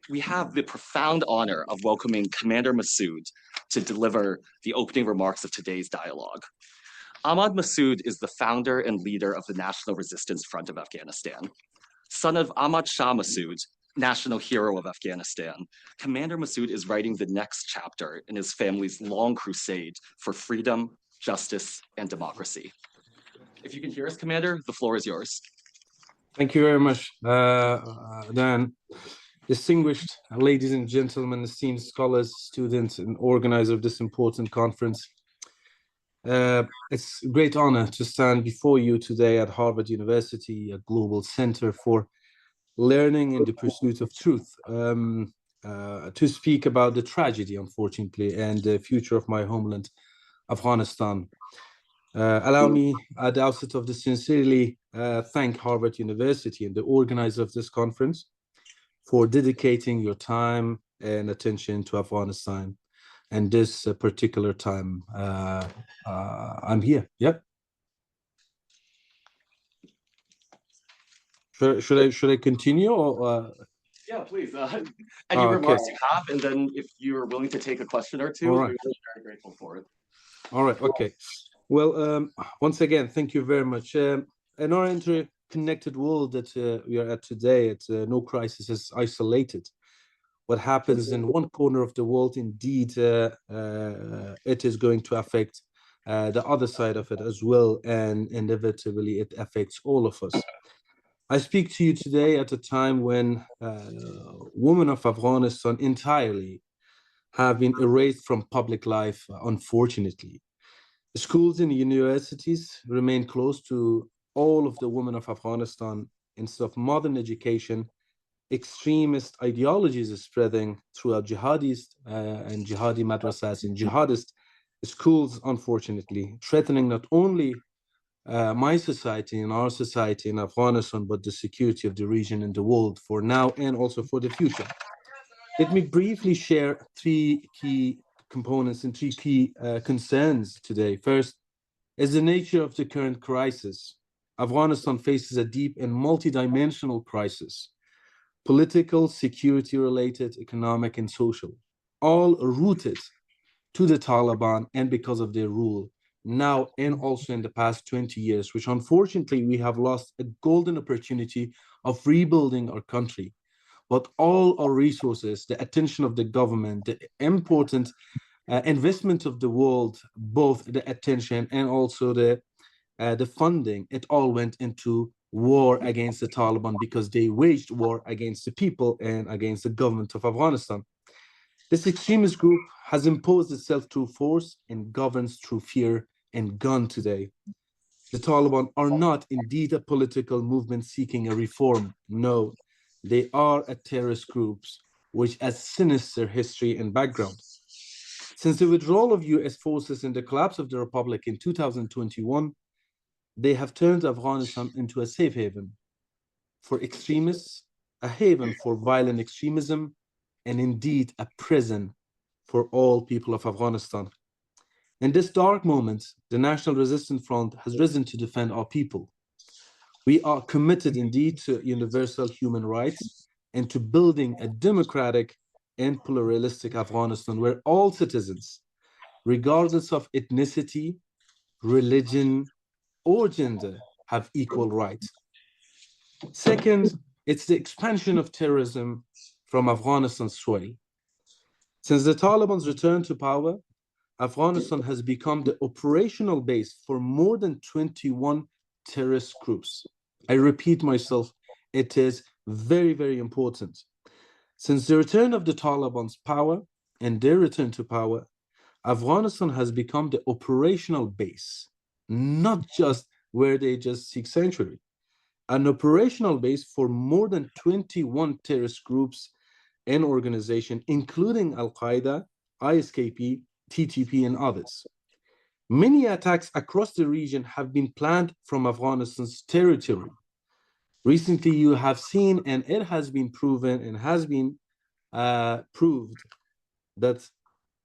we have the profound honor of welcoming Commander Massoud to deliver the opening remarks of today's dialogue. Ahmad Massoud is the founder and leader of the National Resistance Front of Afghanistan. Son of Ahmad Shah Massoud, national hero of Afghanistan, Commander Massoud is writing the next chapter in his family's long crusade for freedom, justice, and democracy. If you can hear us, Commander, the floor is yours. Thank you very much, Dan. Distinguished ladies and gentlemen, esteemed scholars, students, and organizers of this important conference. It's a great honor to stand before you today at Harvard University, a global center for learning and the pursuit of truth, to speak about the tragedy, unfortunately, and the future of my homeland, Afghanistan. Allow me, at the outset of this, sincerely thank Harvard University and the organizer of this conference for dedicating your time and attention to Afghanistan. And this particular time, I'm here. Yep. Should I continue or? Yeah, please. Any remarks you have, and then if you're willing to take a question or two, we're very grateful for it. All right. Okay. Well, once again, thank you very much. In our interconnected world that we are at today, no crisis is isolated. What happens in one corner of the world, indeed, it is going to affect the other side of it as well, and inevitably it affects all of us. I speak to you today at a time when women of Afghanistan entirely have been erased from public life, unfortunately. Schools and universities remain closed to all of the women of Afghanistan. Instead of modern education, extremist ideologies are spreading throughout jihadist and jihadi madrasas and jihadist schools, unfortunately, threatening not only my society and our society in Afghanistan, but the security of the region and the world for now and also for the future. Let me briefly share three key components and three key concerns today. First is the nature of the current crisis. Afghanistan faces a deep and multidimensional crisis, political, security-related, economic, and social, all rooted to the Taliban and because of their rule now and also in the past 20 years, which unfortunately we have lost a golden opportunity of rebuilding our country. But all our resources, the attention of the government, the important investment of the world, both the attention and also the funding, it all went into war against the Taliban because they waged war against the people and against the government of Afghanistan. This extremist group has imposed itself through force and governs through fear and gun today. The Taliban are not indeed a political movement seeking a reform. No, they are a terrorist group which has sinister history and background. Since the withdrawal of US forces and the collapse of the Republic in 2021, they have turned Afghanistan into a safe haven for extremists, a haven for violent extremism, and indeed a prison for all people of Afghanistan. In this dark moment, the National Resistance Front has risen to defend our people. We are committed indeed to universal human rights and to building a democratic and pluralistic Afghanistan where all citizens, regardless of ethnicity, religion, or gender, have equal rights. Second, it's the expansion of terrorism from Afghanistan's soil. Since the Taliban's return to power, Afghanistan has become the operational base for more than 21 terrorist groups. I repeat myself, it is very, very important. Since the return of the Taliban's power and their return to power, Afghanistan has become the operational base, not just where they just seek sanctuary, an operational base for more than 21 terrorist groups and organizations, including Al-Qaeda, ISKP, TTP, and others. Many attacks across the region have been planned from Afghanistan's territory. Recently, you have seen, and it has been proven and has been proved that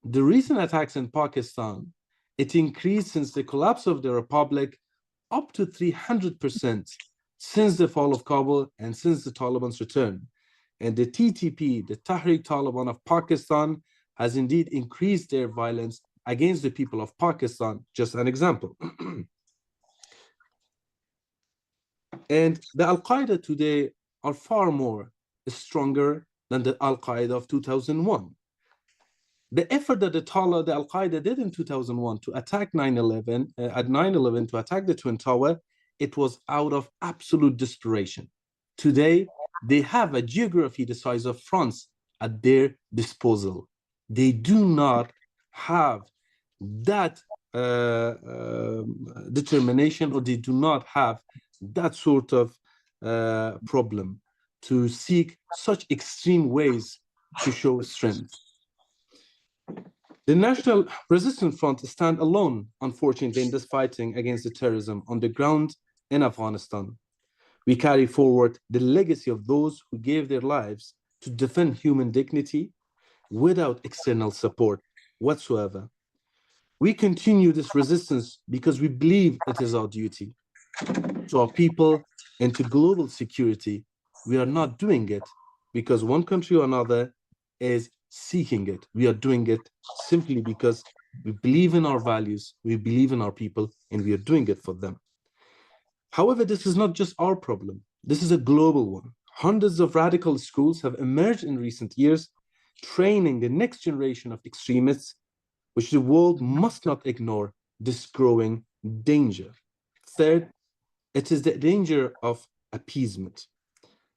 the recent attacks in Pakistan, it increased since the collapse of the Republic up to 300% since the fall of Kabul and since the Taliban's return. And the TTP, the Tahrik Taliban of Pakistan, has indeed increased their violence against the people of Pakistan. Just an example. And the Al-Qaeda today are far more stronger than the Al-Qaeda of 2001. The effort that the Al-Qaeda did in 2001 to attack 9/11, at 9/11, to attack the Twin Tower, it was out of absolute desperation. Today, they have a geography the size of France at their disposal. They do not have that determination, or they do not have that sort of problem to seek such extreme ways to show strength. The National Resistance Front stand alone, unfortunately, in this fighting against the terrorism on the ground in Afghanistan. We carry forward the legacy of those who gave their lives to defend human dignity without external support whatsoever. We continue this resistance because we believe it is our duty to our people and to global security. We are not doing it because one country or another is seeking it. We are doing it simply because we believe in our values, we believe in our people, and we are doing it for them. However, this is not just our problem. This is a global one. Hundreds of radical schools have emerged in recent years, training the next generation of extremists, which the world must not ignore this growing danger. Third, it is the danger of appeasement.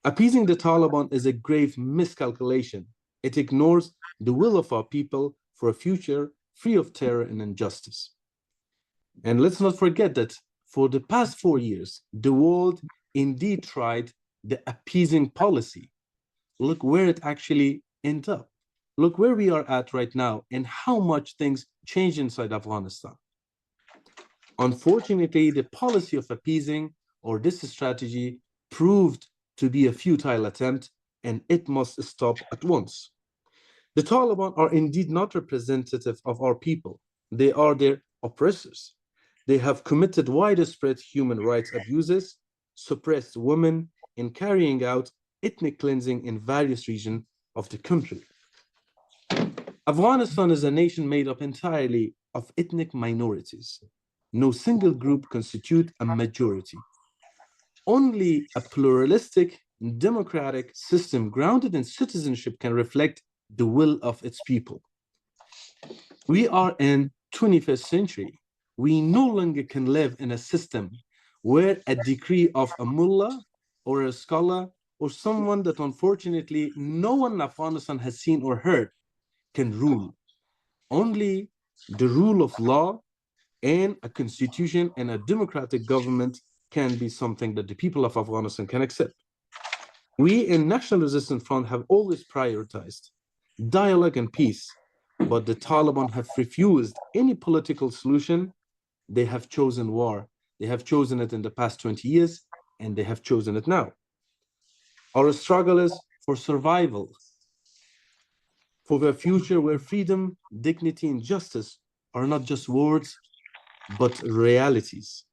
Appeasing the Taliban is a grave miscalculation. It ignores the will of our people for a future free of terror and injustice. And let's not forget that for the past 4 years, the world indeed tried the appeasing policy. Look where it actually ended up. Look where we are at right now and how much things changed inside Afghanistan. Unfortunately, the policy of appeasing, or this strategy, proved to be a futile attempt, and it must stop at once. The Taliban are indeed not representative of our people. They are their oppressors. They have committed widespread human rights abuses, suppressed women, and carrying out ethnic cleansing in various regions of the country. Afghanistan is a nation made up entirely of ethnic minorities. No single group constitutes a majority. Only a pluralistic, democratic system grounded in citizenship can reflect the will of its people. We are in 21st century. We no longer can live in a system where a decree of a mullah or a scholar or someone that unfortunately no one in Afghanistan has seen or heard can rule. Only the rule of law and a constitution and a democratic government can be something that the people of Afghanistan can accept. We in National Resistance Front have always prioritized dialogue and peace, but the Taliban have refused any political solution. They have chosen war. They have chosen it in the past 20 years, and they have chosen it now. Our struggle is for survival, for a future where freedom, dignity, and justice are not just words, but realities.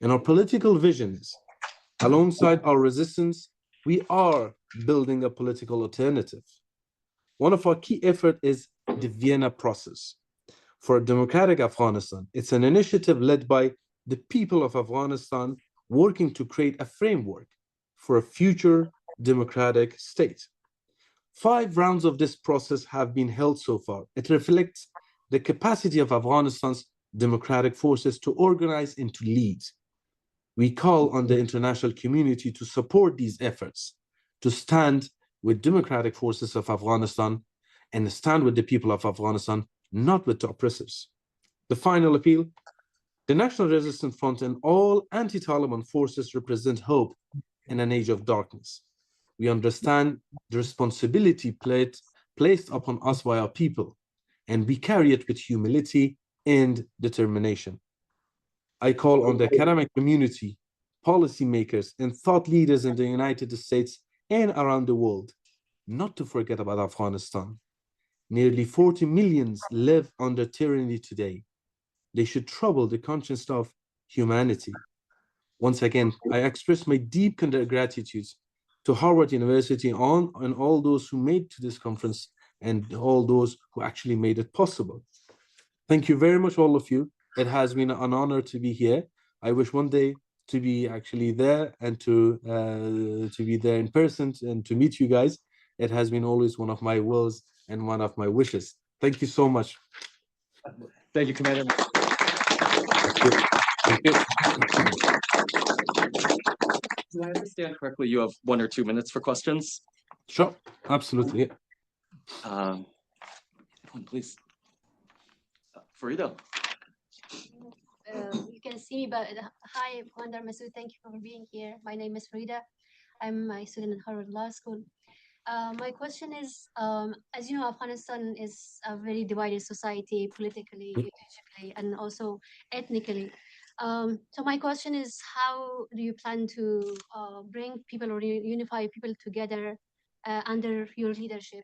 And our political vision is, alongside our resistance, we are building a political alternative. One of our key efforts is the Vienna process. For a democratic Afghanistan, it's an initiative led by the people of Afghanistan working to create a framework for a future democratic state. 5 rounds of this process have been held so far. It reflects the capacity of Afghanistan's democratic forces to organize and to lead. We call on the international community to support these efforts, to stand with democratic forces of Afghanistan and stand with the people of Afghanistan, not with the oppressors. The final appeal, the National Resistance Front and all anti-Taliban forces represent hope in an age of darkness. We understand the responsibility placed upon us by our people, and we carry it with humility and determination. I call on the academic community, policymakers, and thought leaders in the United States and around the world not to forget about Afghanistan. Nearly 40 million live under tyranny today. They should trouble the conscience of humanity. Once again, I express my deep gratitude to Harvard University, and all those who made to this conference, and all those who actually made it possible. Thank you very much, all of you. It has been an honor to be here. I wish one day to be actually there and to be there in person and to meet you guys. It has been always one of my wills and one of my wishes. Thank you so much. Thank you, Commander. Thank you. Do I understand correctly? You have 1 or 2 minutes for questions? Sure, absolutely. Please. Farida. You can see me, but hi, Commander Massoud. Thank you for being here. My name is Farida. I'm a student at Harvard Law School. My question is, as you know, Afghanistan is a very divided society politically, ideologically, and also ethnically. So my question is, how do you plan to bring people or unify people together under your leadership?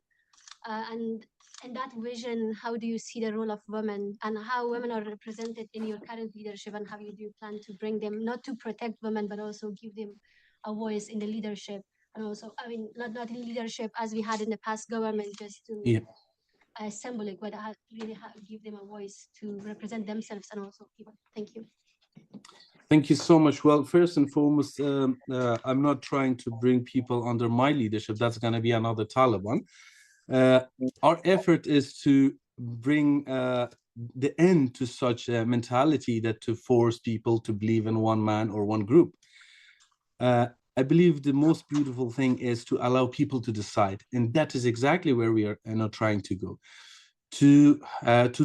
And in that vision, how do you see the role of women and how women are represented in your current leadership, and how do you plan to bring them, not to protect women, but also give them a voice in the leadership? And also, I mean, not in leadership as we had in the past government, just to symbolic, but really give them a voice to represent themselves and also people. Thank you. Thank you so much. Well, first and foremost, I'm not trying to bring people under my leadership. That's going to be another Taliban. Our effort is to bring the end to such a mentality that to force people to believe in one man or one group. I believe the most beautiful thing is to allow people to decide, and that is exactly where we are trying to go, to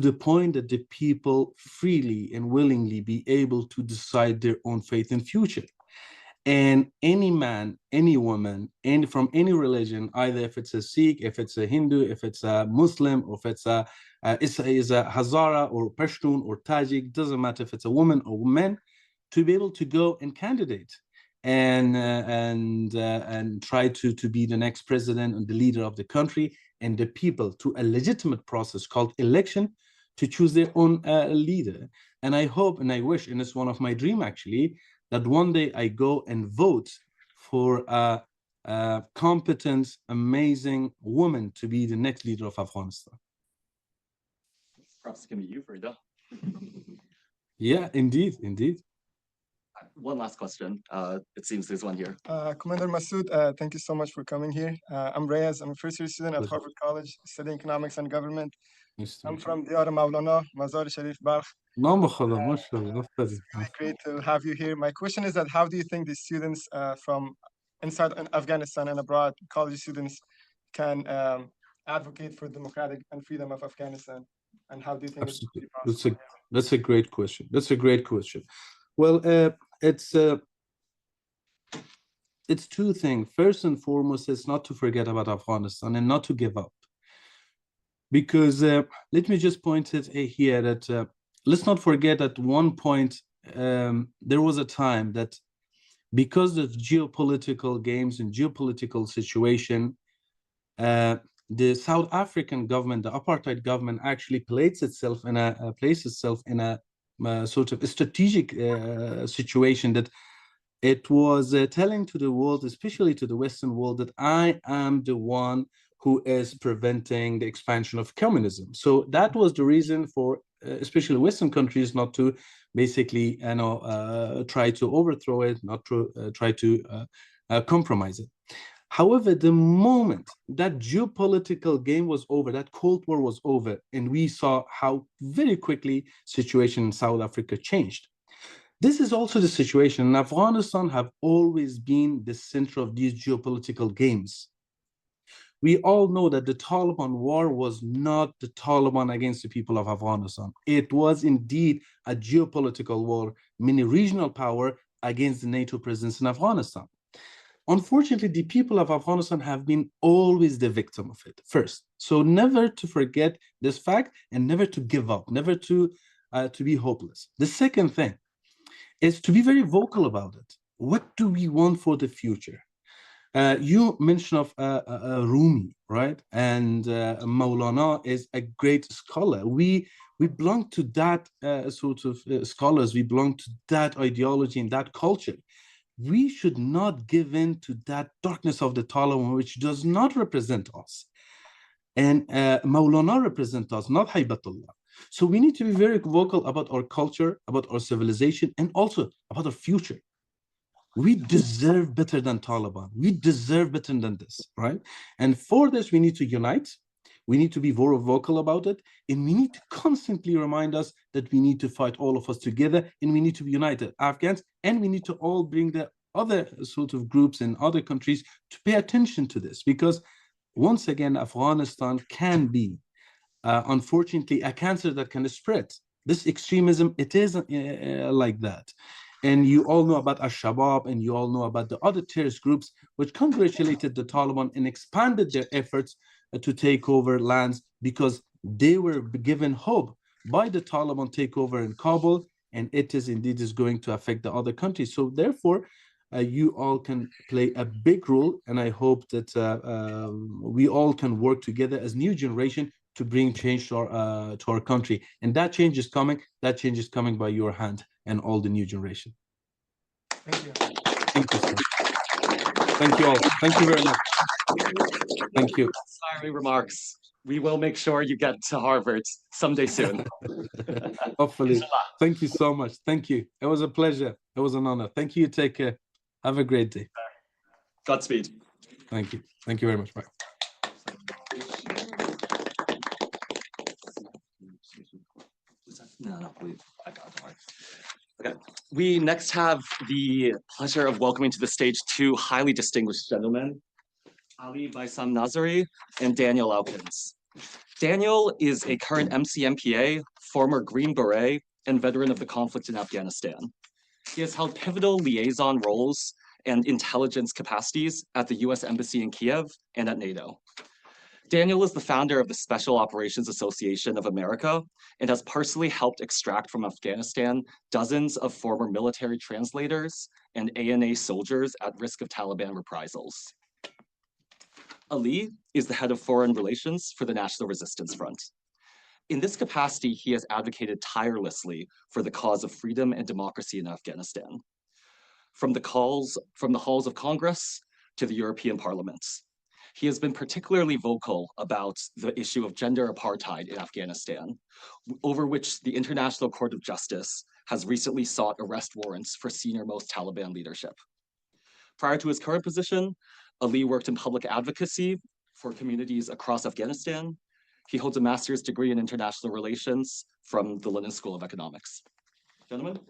the point that the people freely and willingly be able to decide their own fate and future. And any man, any woman, and from any religion, either if it's a Sikh, if it's a Hindu, if it's a Muslim, or if it's a Hazara or Pashtun or Tajik, doesn't matter if it's a woman or man, to be able to go and candidate and try to be the next president and the leader of the country, and the people through a legitimate process called election to choose their own leader. And I hope and I wish, and it's one of my dreams actually, that one day I go and vote for a competent, amazing woman to be the next leader of Afghanistan. Perhaps it can be you, Farida. Yeah, indeed, indeed. One last question. It seems there's one here. Commander Massoud, thank you so much for coming here. I'm Reyes. I'm a first-year student at Harvard College studying economics and government. I'm from Diyar Maulana, Mazar Sharif, Balkh. Really great to have you here. My question is that how do you think the students from inside Afghanistan and abroad, college students, can advocate for democratic and freedom of Afghanistan? And how do you think Absolutely. it's possible? That's a great question. That's a great question. Well, it's two things. First and foremost, it's not to forget about Afghanistan and not to give up. Because let me just point it here that let's not forget at one point there was a time that because of geopolitical games and geopolitical situation, the South African government, the apartheid government, actually placed itself in a sort of a strategic situation that it was telling to the world, especially to the Western world, that I am the one who is preventing the expansion of communism. So that was the reason for especially Western countries not to basically try to overthrow it, not to try to compromise it. However, the moment that geopolitical game was over, that Cold War was over, and we saw how very quickly situation in South Africa changed. This is also the situation in Afghanistan have always been the center of these geopolitical games. We all know that the Taliban war was not the Taliban against the people of Afghanistan. It was indeed a geopolitical war, many regional power against the NATO presence in Afghanistan. Unfortunately, the people of Afghanistan have been always the victim of it first. So never to forget this fact and never to give up, never to be hopeless. The second thing is to be very vocal about it. What do we want for the future? You mentioned of Rumi, right? And Maulana is a great scholar. We belong to that sort of scholars. We belong to that ideology and that culture. we should not give in to that darkness of the Taliban, which does not represent us. And Maulana represents us, not Haybatullah. So we need to be very vocal about our culture, about our civilization, and also about our future. We deserve better than Taliban. We deserve better than this, right? And for this, we need to unite. We need to be very vocal about it. And we need to constantly remind us that we need to fight all of us together, and we need to be united, Afghans, and we need to all bring the other sort of groups in other countries to pay attention to this, because once again, Afghanistan can be, unfortunately, a cancer that can spread. This extremism, it isn't like that. And you all know about Al-Shabaab, and you all know about the other terrorist groups which congratulated the Taliban and expanded their efforts to take over lands, because they were given hope by the Taliban takeover in Kabul, and it is indeed is going to affect the other countries. So therefore, you all can play a big role, and I hope that we all can work together as new generation to bring change to our country. And that change is coming. That change is coming by your hand and all the new generation. Thank you. Thank you, sir. Thank you all. Thank you very much. Thank you. Sorry remarks. We will make sure you get to Harvard someday soon. Hopefully. Thank you so much. Thank you. It was a pleasure. It was an honor. Thank you. Take care. Have a great day. Godspeed. Thank you. Thank you very much. Bye. No, I got it. Okay. We next have the pleasure of welcoming to the stage two highly distinguished gentlemen, Ali Baisam Nazary and Daniel Elkins. Daniel is a current MCMPA, former Green Beret, and veteran of the conflict in Afghanistan. He has held pivotal liaison roles and intelligence capacities at the US Embassy in Kiev and at NATO. Daniel is the founder of the Special Operations Association of America and has personally helped extract from Afghanistan dozens of former military translators and ANA soldiers at risk of Taliban reprisals. Ali is the head of foreign relations for the National Resistance Front. In this capacity, he has advocated tirelessly for the cause of freedom and democracy in Afghanistan. From the halls of Congress to the European Parliament, he has been particularly vocal about the issue of gender apartheid in Afghanistan, over which the International Court of Justice has recently sought arrest warrants for senior-most Taliban leadership. Prior to his current position, Ali worked in public advocacy for communities across Afghanistan. He holds a master's degree in international relations from the London School of Economics. Gentlemen.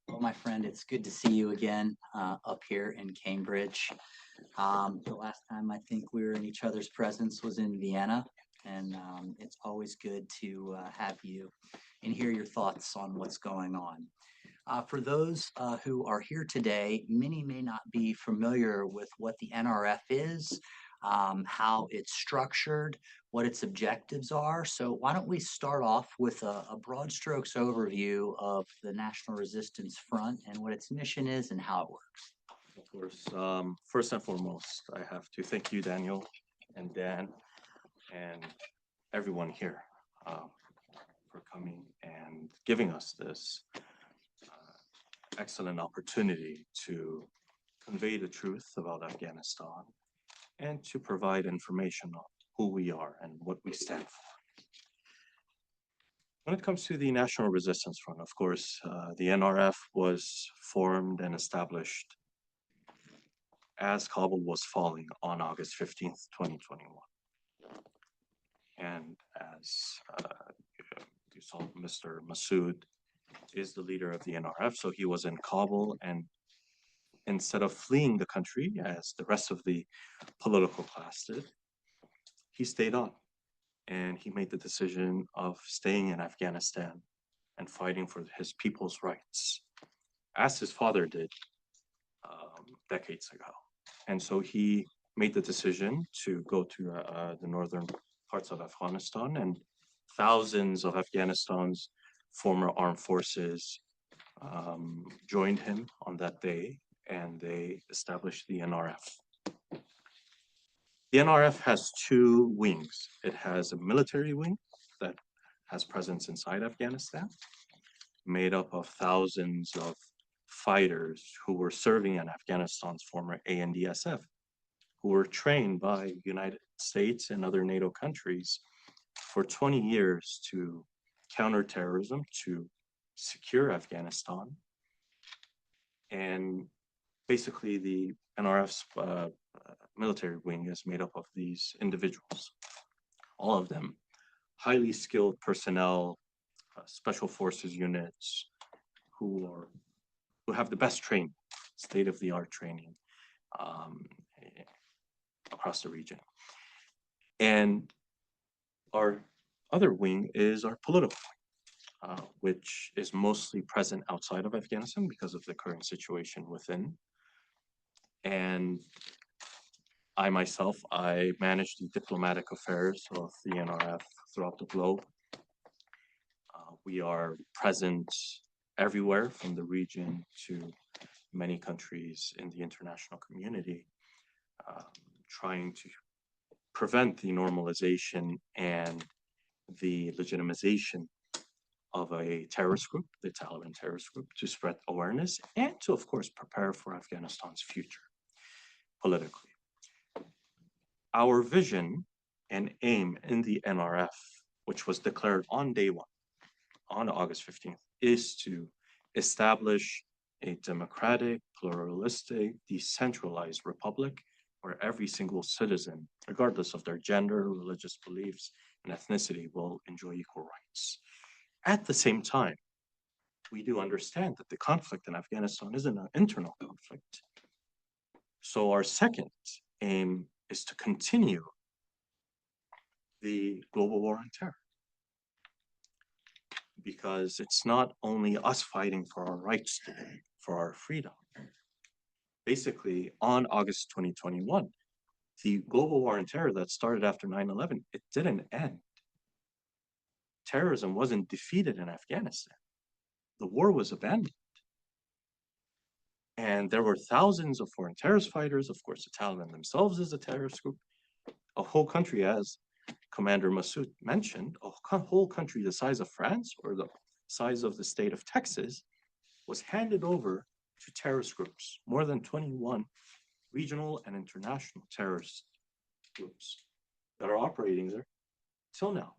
Well, my friend, it's good to see you again up here in Cambridge. The last time I think we were in each other's presence was in Vienna, and it's always good to have you and hear your thoughts on what's going on. For those who are here today, many may not be familiar with what the NRF is, how it's structured, what its objectives are. So why don't we start off with a broad strokes overview of the National Resistance Front and what its mission is and how it works. Of course. First and foremost, I have to thank you, Daniel and Dan, and everyone here for coming and giving us this excellent opportunity to convey the truth about Afghanistan and to provide information on who we are and what we stand for. When it comes to the National Resistance Front, of course, the NRF was formed and established as Kabul was falling on August 15th, 2021. And as you saw, Mr. Massoud is the leader of the NRF, so he was in Kabul, and instead of fleeing the country as the rest of the political class did, he stayed on, and he made the decision of staying in Afghanistan and fighting for his people's rights, as his father did decades ago. And so he made the decision to go to the northern parts of Afghanistan, and thousands of Afghanistan's former armed forces joined him on that day, and they established the NRF. The NRF has two wings. It has a military wing that has presence inside Afghanistan, made up of thousands of fighters who were serving in Afghanistan's former ANDSF, who were trained by United States and other NATO countries for 20 years to counter terrorism, to secure Afghanistan. And basically the NRF's military wing is made up of these individuals, all of them highly skilled personnel, special forces units who have the best training, state-of-the-art training across the region. And our other wing is our political wing, which is mostly present outside of Afghanistan because of the current situation within. And I myself, I manage the diplomatic affairs of the NRF throughout the globe. We are present everywhere from the region to many countries in the international community, trying to prevent the normalization and the legitimization of a terrorist group, the Taliban terrorist group, to spread awareness and to, of course, prepare for Afghanistan's future politically. Our vision and aim in the NRF, which was declared on day one, on August 15th, is to establish a democratic, pluralistic, decentralized republic where every single citizen, regardless of their gender, religious beliefs, and ethnicity, will enjoy equal rights. At the same time, we do understand that the conflict in Afghanistan is an internal conflict. So our second aim is to continue the global war on terror, because it's not only us fighting for our rights today, for our freedom. Basically, on August 2021, the global war on terror that started after 9/11, it didn't end. Terrorism wasn't defeated in Afghanistan. The war was abandoned. And there were thousands of foreign terrorist fighters. Of course, the Taliban themselves is a terrorist group. A whole country, as Commander Massoud mentioned, a whole country the size of France or the size of the state of Texas was handed over to terrorist groups, more than 21 regional and international terrorist groups that are operating there till now.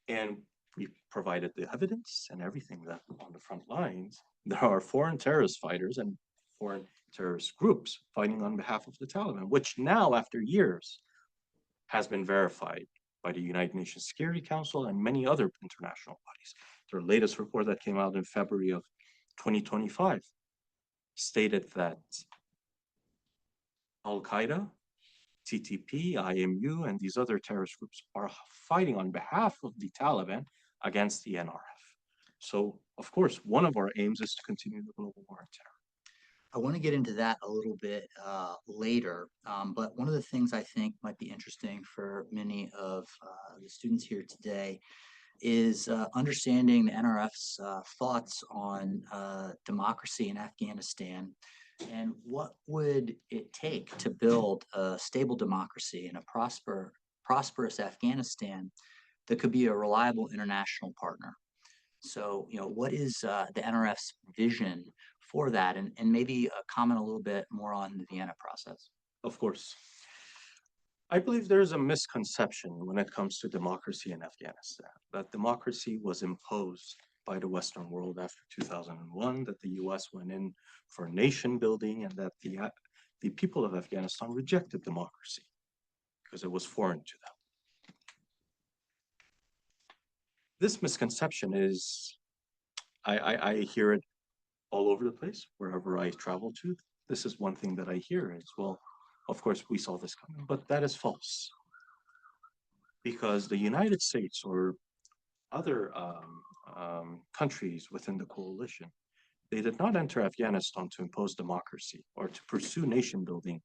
And we provided the evidence and everything that on the front lines, there are foreign terrorist fighters and foreign terrorist groups fighting on behalf of the Taliban, which now, after years, has been verified by the United Nations Security Council and many other international bodies. Their latest report that came out in February of 2025 stated that Al-Qaeda, TTP, IMU, and these other terrorist groups are fighting on behalf of the Taliban against the NRF. So, of course, one of our aims is to continue the global war on terror. I want to get into that a little bit later, but one of the things I think might be interesting for many of the students here today is understanding the NRF's thoughts on democracy in Afghanistan, and what would it take to build a stable democracy and a prosperous Afghanistan that could be a reliable international partner. So, what is the NRF's vision for that, and maybe comment a little bit more on the Vienna process? Of course. I believe there's a misconception when it comes to democracy in Afghanistan, that democracy was imposed by the Western world after 2001, that the US went in for nation building, and that the people of Afghanistan rejected democracy because it was foreign to them. This misconception is, I hear it all over the place, wherever I travel to. This is one thing that I hear is, well, of course, we saw this coming, but that is false. Because the United States or other countries within the coalition, they did not enter Afghanistan to impose democracy or to pursue nation building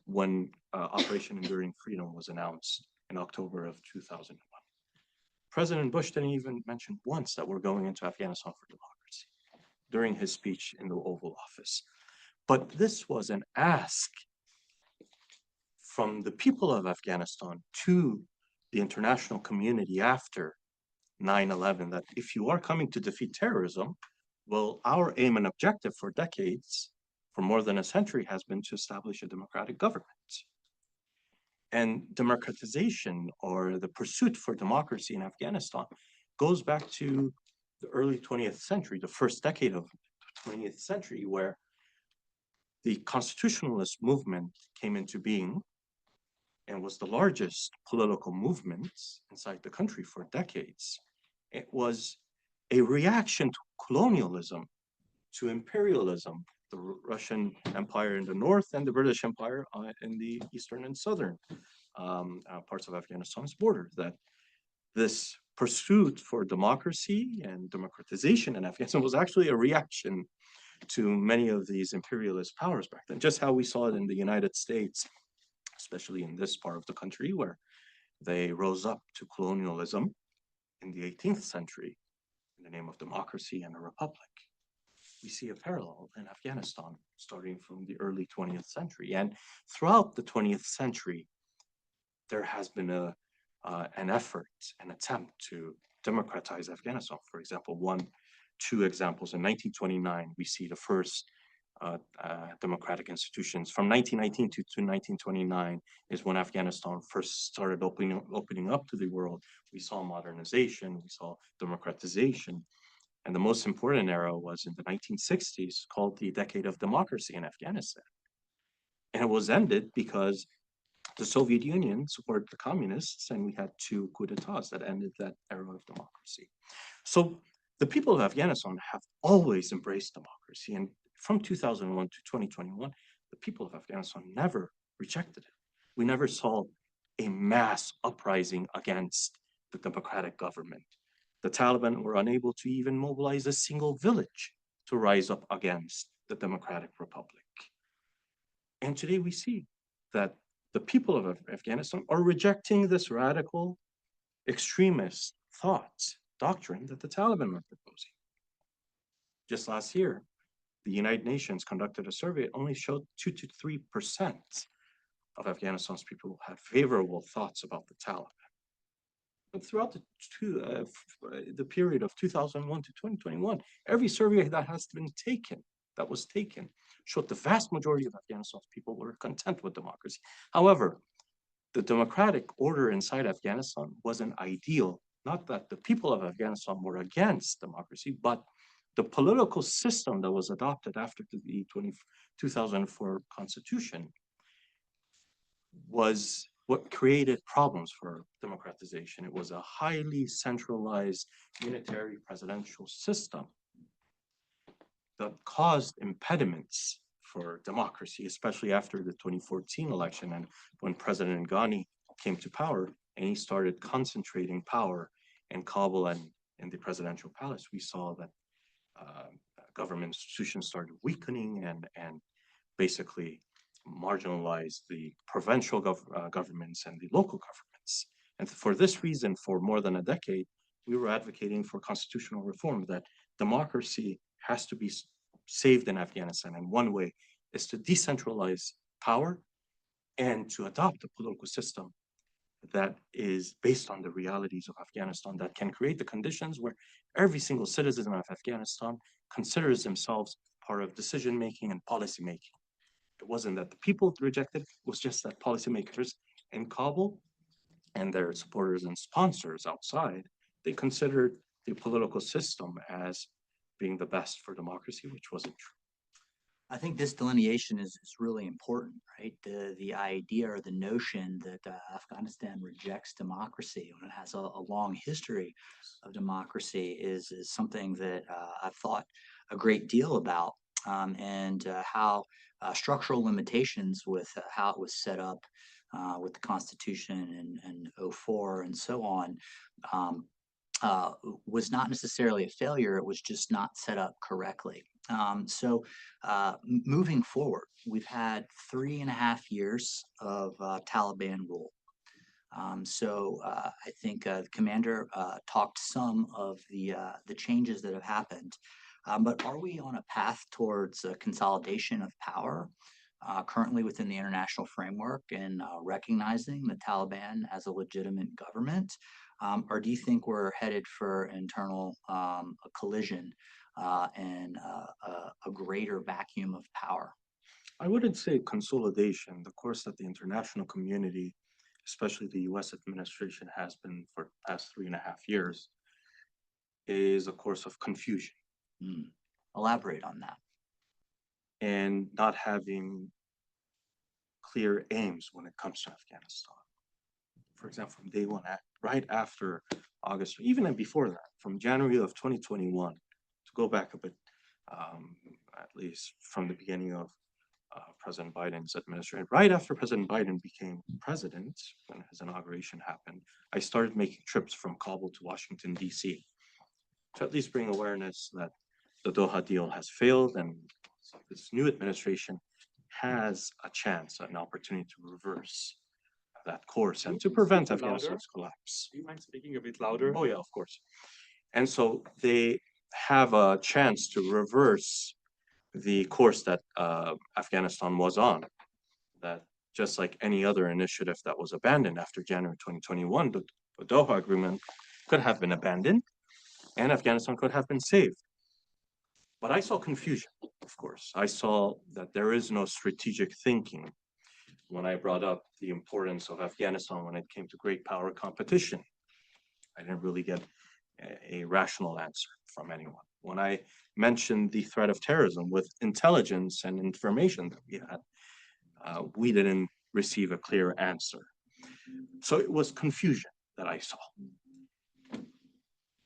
when Operation Enduring Freedom was announced in October of 2001. President Bush didn't even mention once that we're going into Afghanistan for democracy during his speech in the Oval Office. But this was an ask from the people of Afghanistan to the international community after 9/11 that if you are coming to defeat terrorism, well, our aim and objective for decades, for more than a century, has been to establish a democratic government. And democratization, or the pursuit for democracy in Afghanistan, goes back to the early 20th century, the first decade of the 20th century, where the constitutionalist movement came into being and was the largest political movement inside the country for decades. It was a reaction to colonialism, to imperialism, the Russian Empire in the north and the British Empire in the eastern and southern parts of Afghanistan's border. That this pursuit for democracy and democratization in Afghanistan was actually a reaction to many of these imperialist powers back then, just how we saw it in the United States, especially in this part of the country, where they rose up to colonialism in the 18th century in the name of democracy and a republic. We see a parallel in Afghanistan starting from the early 20th century. And throughout the 20th century, there has been an effort, an attempt to democratize Afghanistan. For example, two examples. In 1929, we see the first democratic institutions. From 1919 to 1929 is when Afghanistan first started opening up to the world. We saw modernization, we saw democratization. And the most important era was in the 1960s, called the Decade of Democracy in Afghanistan. And it was ended because the Soviet Union supported the communists, and we had two coups d'etats that ended that era of democracy. So the people of Afghanistan have always embraced democracy. And from 2001 to 2021, the people of Afghanistan never rejected it. We never saw a mass uprising against the democratic government. The Taliban were unable to even mobilize a single village to rise up against the Democratic Republic. And today we see that the people of Afghanistan are rejecting this radical extremist doctrine that the Taliban were proposing. Just last year, the United Nations conducted a survey. It only showed 2 to 3% of Afghanistan's people had favorable thoughts about the Taliban. But throughout the period of 2001 to 2021, every survey that was taken, showed the vast majority of Afghanistan's people were content with democracy. However, the democratic order inside Afghanistan wasn't ideal. Not that the people of Afghanistan were against democracy, but the political system that was adopted after the 2004 constitution was what created problems for democratization. It was a highly centralized unitary presidential system that caused impediments for democracy, especially after the 2014 election and when President Ghani came to power and he started concentrating power in Kabul and in the presidential palace. We saw that government institutions started weakening and basically marginalized the provincial governments and the local governments. And for this reason, for more than a decade, we were advocating for constitutional reform, that democracy has to be saved in Afghanistan. And one way is to decentralize power and to adopt a political system that is based on the realities of Afghanistan, that can create the conditions where every single citizen of Afghanistan considers themselves part of decision-making and policy-making. It wasn't that the people rejected, it was just that policymakers in Kabul and their supporters and sponsors outside, they considered the political system as being the best for democracy, which wasn't true. I think this delineation is really important, right? The idea or the notion that Afghanistan rejects democracy when it has a long history of democracy is something that I've thought a great deal about, and how structural limitations with how it was set up with the Constitution and 04 and so on was not necessarily a failure. It was just not set up correctly. So moving forward, we've had 3.5 years of Taliban rule. So I think the commander talked some of the changes that have happened. But are we on a path towards consolidation of power? currently within the international framework and recognizing the Taliban as a legitimate government? Or do you think we're headed for internal a collision and a greater vacuum of power? I wouldn't say consolidation. The course that the international community, especially the US administration, has been for the past 3.5 years is a course of confusion Elaborate on that. and not having clear aims when it comes to Afghanistan. For example, from day one, right after August, even before that, from January of 2021, to go back a bit, at least from the beginning of President Biden's administration, right after President Biden became president, when his inauguration happened, I started making trips from Kabul to Washington, D.C., to at least bring awareness that the Doha deal has failed and this new administration has a chance, an opportunity to reverse that course and to prevent Afghanistan's collapse. Do you mind speaking a bit louder? Oh, yeah, of course. And so they have a chance to reverse the course that Afghanistan was on. That just like any other initiative that was abandoned after January 2021, the Doha Agreement could have been abandoned and Afghanistan could have been saved. But I saw confusion, of course. I saw that there is no strategic thinking when I brought up the importance of Afghanistan when it came to great power competition. I didn't really get a rational answer from anyone. When I mentioned the threat of terrorism with intelligence and information that we had, we didn't receive a clear answer. So it was confusion that I saw.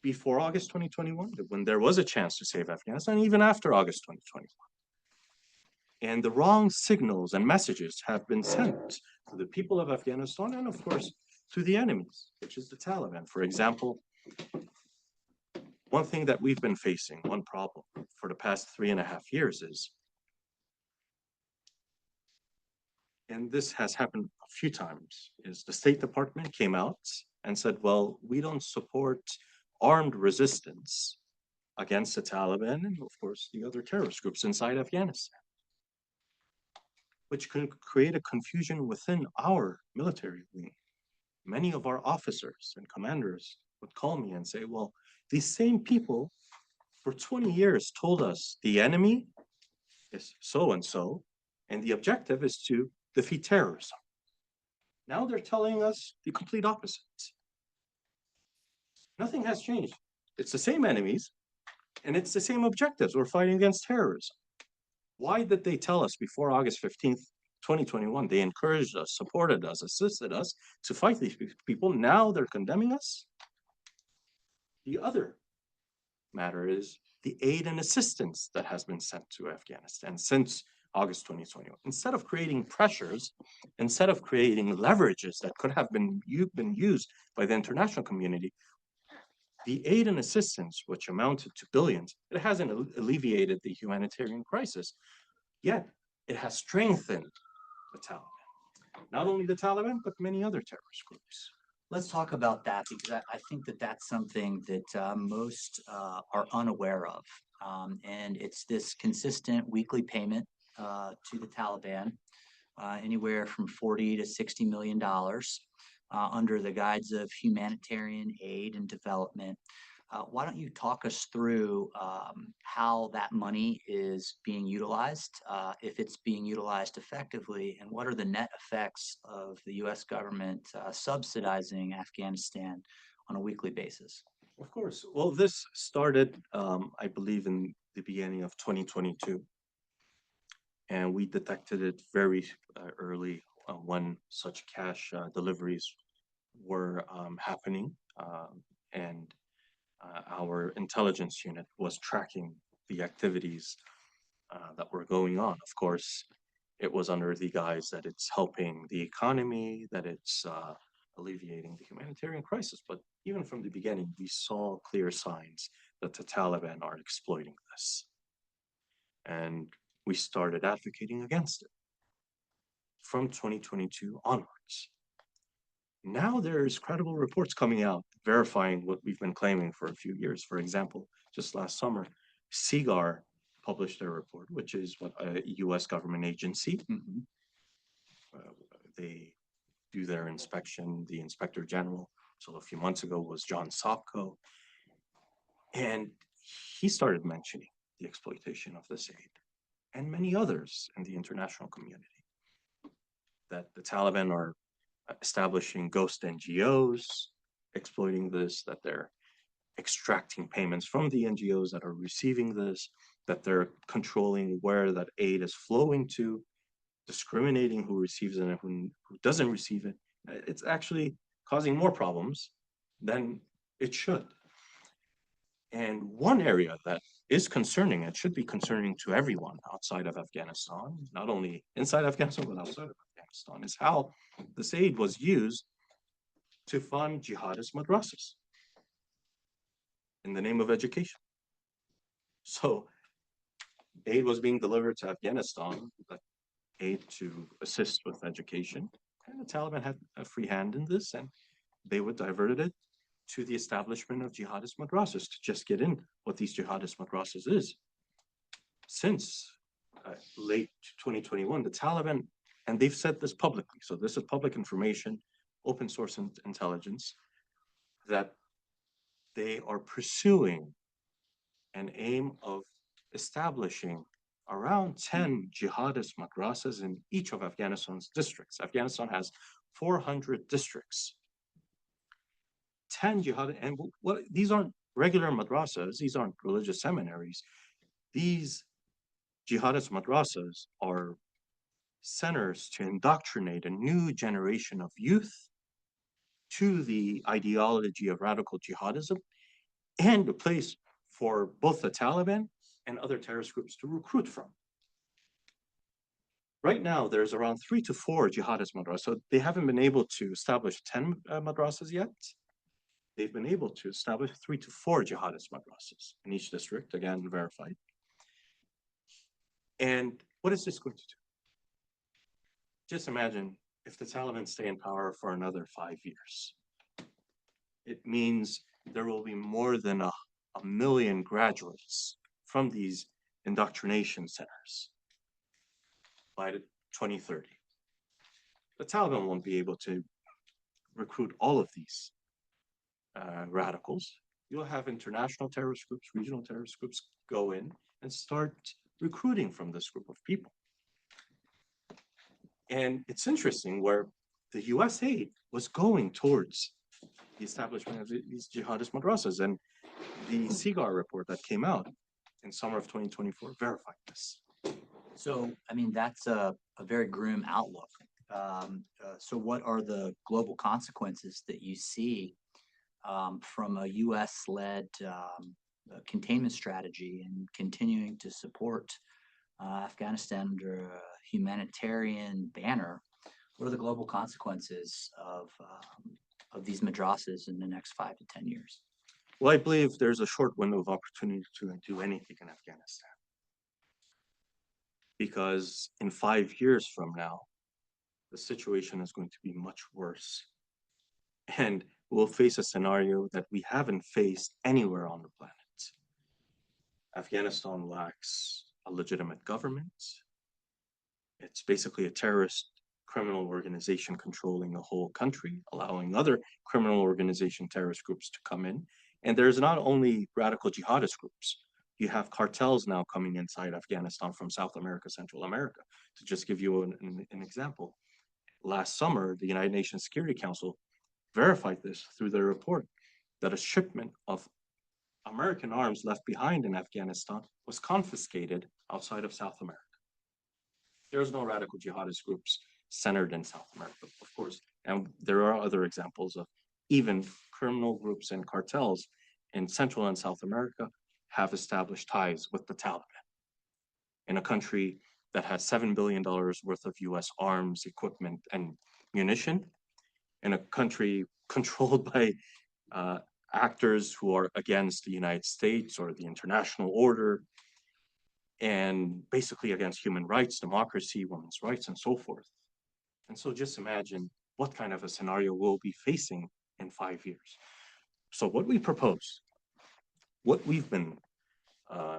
Before August 2021, when there was a chance to save Afghanistan, even after August 2021. And the wrong signals and messages have been sent to the people of Afghanistan and, of course, to the enemies, which is the Taliban. For example, one thing that we've been facing, one problem for the past 3.5 years is, and this has happened a few times, is the State Department came out and said, well, we don't support armed resistance against the Taliban and, of course, the other terrorist groups inside Afghanistan, which can create a confusion within our military wing. Many of our officers and commanders would call me and say, well, these same people for 20 years told us the enemy is so-and-so, and the objective is to defeat terrorism. Now they're telling us the complete opposite. Nothing has changed. It's the same enemies, and it's the same objectives. We're fighting against terrorism. Why did they tell us before August 15th, 2021? They encouraged us, supported us, assisted us to fight these people. Now they're condemning us. The other matter is the aid and assistance that has been sent to Afghanistan since August 2021. Instead of creating pressures, instead of creating leverages that could have been used by the international community, the aid and assistance, which amounted to billions, it hasn't alleviated the humanitarian crisis, yet it has strengthened the Taliban. Not only the Taliban, but many other terrorist groups. Let's talk about that because I think that that's something that most are unaware of. And it's this consistent weekly payment to the Taliban, anywhere from $40 to $60 million under the guise of humanitarian aid and development. Why don't you talk us through how that money is being utilized, if it's being utilized effectively, and what are the net effects of the U.S. government subsidizing Afghanistan on a weekly basis? Of course. Well, this started, I believe, in the beginning of 2022. And we detected it very early when such cash deliveries were happening. And our intelligence unit was tracking the activities that were going on. Of course, it was under the guise that it's helping the economy, that it's alleviating the humanitarian crisis. But even from the beginning, we saw clear signs that the Taliban are exploiting this. And we started advocating against it from 2022 onwards. Now there's credible reports coming out verifying what we've been claiming for a few years. For example, just last summer, SIGAR published their report, which is what a U.S. government agency. They do their inspection. The Inspector General, so a few months ago, was John Sopko, and he started mentioning the exploitation of this aid, and many others in the international community, that the Taliban are establishing ghost NGOs, exploiting this, that they're extracting payments from the NGOs that are receiving this, that they're controlling where that aid is flowing to, discriminating who receives it and who doesn't receive it. It's actually causing more problems than it should. And one area that is concerning, it should be concerning to everyone outside of Afghanistan, not only inside Afghanistan, but outside of Afghanistan, is how this aid was used to fund jihadist madrasas in the name of education. So aid was being delivered to Afghanistan, aid to assist with education, and the Taliban had a free hand in this, and they would diverted it to the establishment of jihadist madrasas, to just get in what these jihadist madrasas is. Since late 2021, the Taliban, and they've said this publicly, so this is public information, open source intelligence, that they are pursuing an aim of establishing around 10 jihadist madrasas in each of Afghanistan's districts. Afghanistan has 400 districts. 10 jihad, and what, these aren't regular madrasas, these aren't religious seminaries. These jihadist madrasas are centers to indoctrinate a new generation of youth to the ideology of radical jihadism, and a place for both the Taliban and other terrorist groups to recruit from. Right now, there's around 3 to 4 jihadist madrasas. So they haven't been able to establish 10 madrasas yet. They've been able to establish 3 to 4 jihadist madrasas in each district, again, verified. And what is this going to do? Just imagine if the Taliban stay in power for another 5 years. It means there will be more than a million graduates from these indoctrination centers by 2030. The Taliban won't be able to recruit all of these radicals. You'll have international terrorist groups, regional terrorist groups go in and start recruiting from this group of people. And it's interesting where the US aid was going towards the establishment of these jihadist madrasas, and the CIGAR report that came out in summer of 2024 verified this. So, I mean, that's a very grim outlook. So what are the global consequences that you see from a US-led containment strategy and continuing to support Afghanistan under a humanitarian banner? What are the global consequences of these madrasas in the next 5 to 10 years? Well, I believe there's a short window of opportunity to do anything in Afghanistan. Because in 5 years from now, the situation is going to be much worse. And we'll face a scenario that we haven't faced anywhere on the planet. Afghanistan lacks a legitimate government. It's basically a terrorist criminal organization controlling the whole country, allowing other criminal organization terrorist groups to come in. And there's not only radical jihadist groups, you have cartels now coming inside Afghanistan from South America, Central America. To just give you an example, last summer, the United Nations Security Council verified this through their report, that a shipment of American arms left behind in Afghanistan was confiscated outside of South America. There's no radical jihadist groups centered in South America, of course. And there are other examples of even criminal groups and cartels in Central and South America have established ties with the Taliban in a country that has $7 billion worth of US arms, equipment, and munition, in a country controlled by actors who are against the United States or the international order, and basically against human rights, democracy, women's rights, and so forth. And so just imagine what kind of a scenario we'll be facing in 5 years. So what we propose, what we've been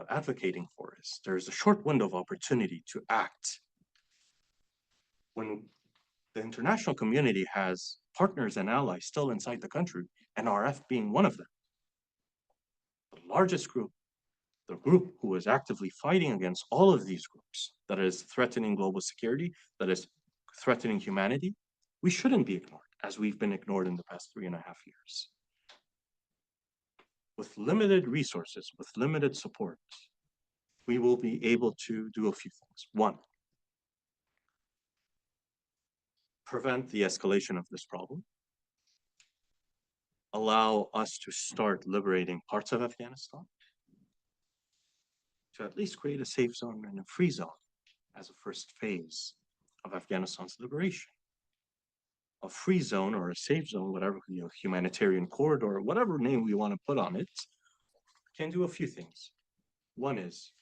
advocating for is there's a short window of opportunity to act when the international community has partners and allies still inside the country, NRF being one of them. The largest group, the group who is actively fighting against all of these groups, that is threatening global security, that is threatening humanity, we shouldn't be ignored, as we've been ignored in the past 3.5 years. With limited resources, with limited support, we will be able to do a few things. One, prevent the escalation of this problem, allow us to start liberating parts of Afghanistan, to at least create a safe zone and a free zone as a first phase of Afghanistan's liberation. A free zone or a safe zone, whatever, humanitarian corridor, whatever name we want to put on it, can do a few things. One is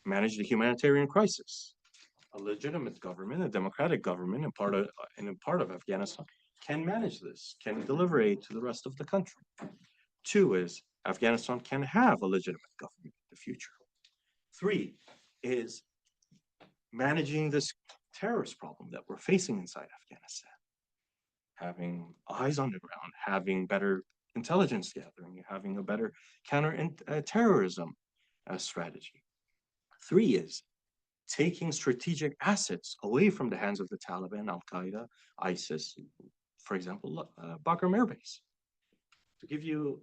manage the humanitarian crisis. A legitimate government, a democratic government in part of Afghanistan can manage this, can deliver aid to the rest of the country. Two is Afghanistan can have a legitimate government in the future. Three is managing this terrorist problem that we're facing inside Afghanistan. Having eyes on the ground, having better intelligence gathering, having a better counter-terrorism strategy. Three is taking strategic assets away from the hands of the Taliban, Al-Qaeda, ISIS, for example, Bagram Air Base. To give you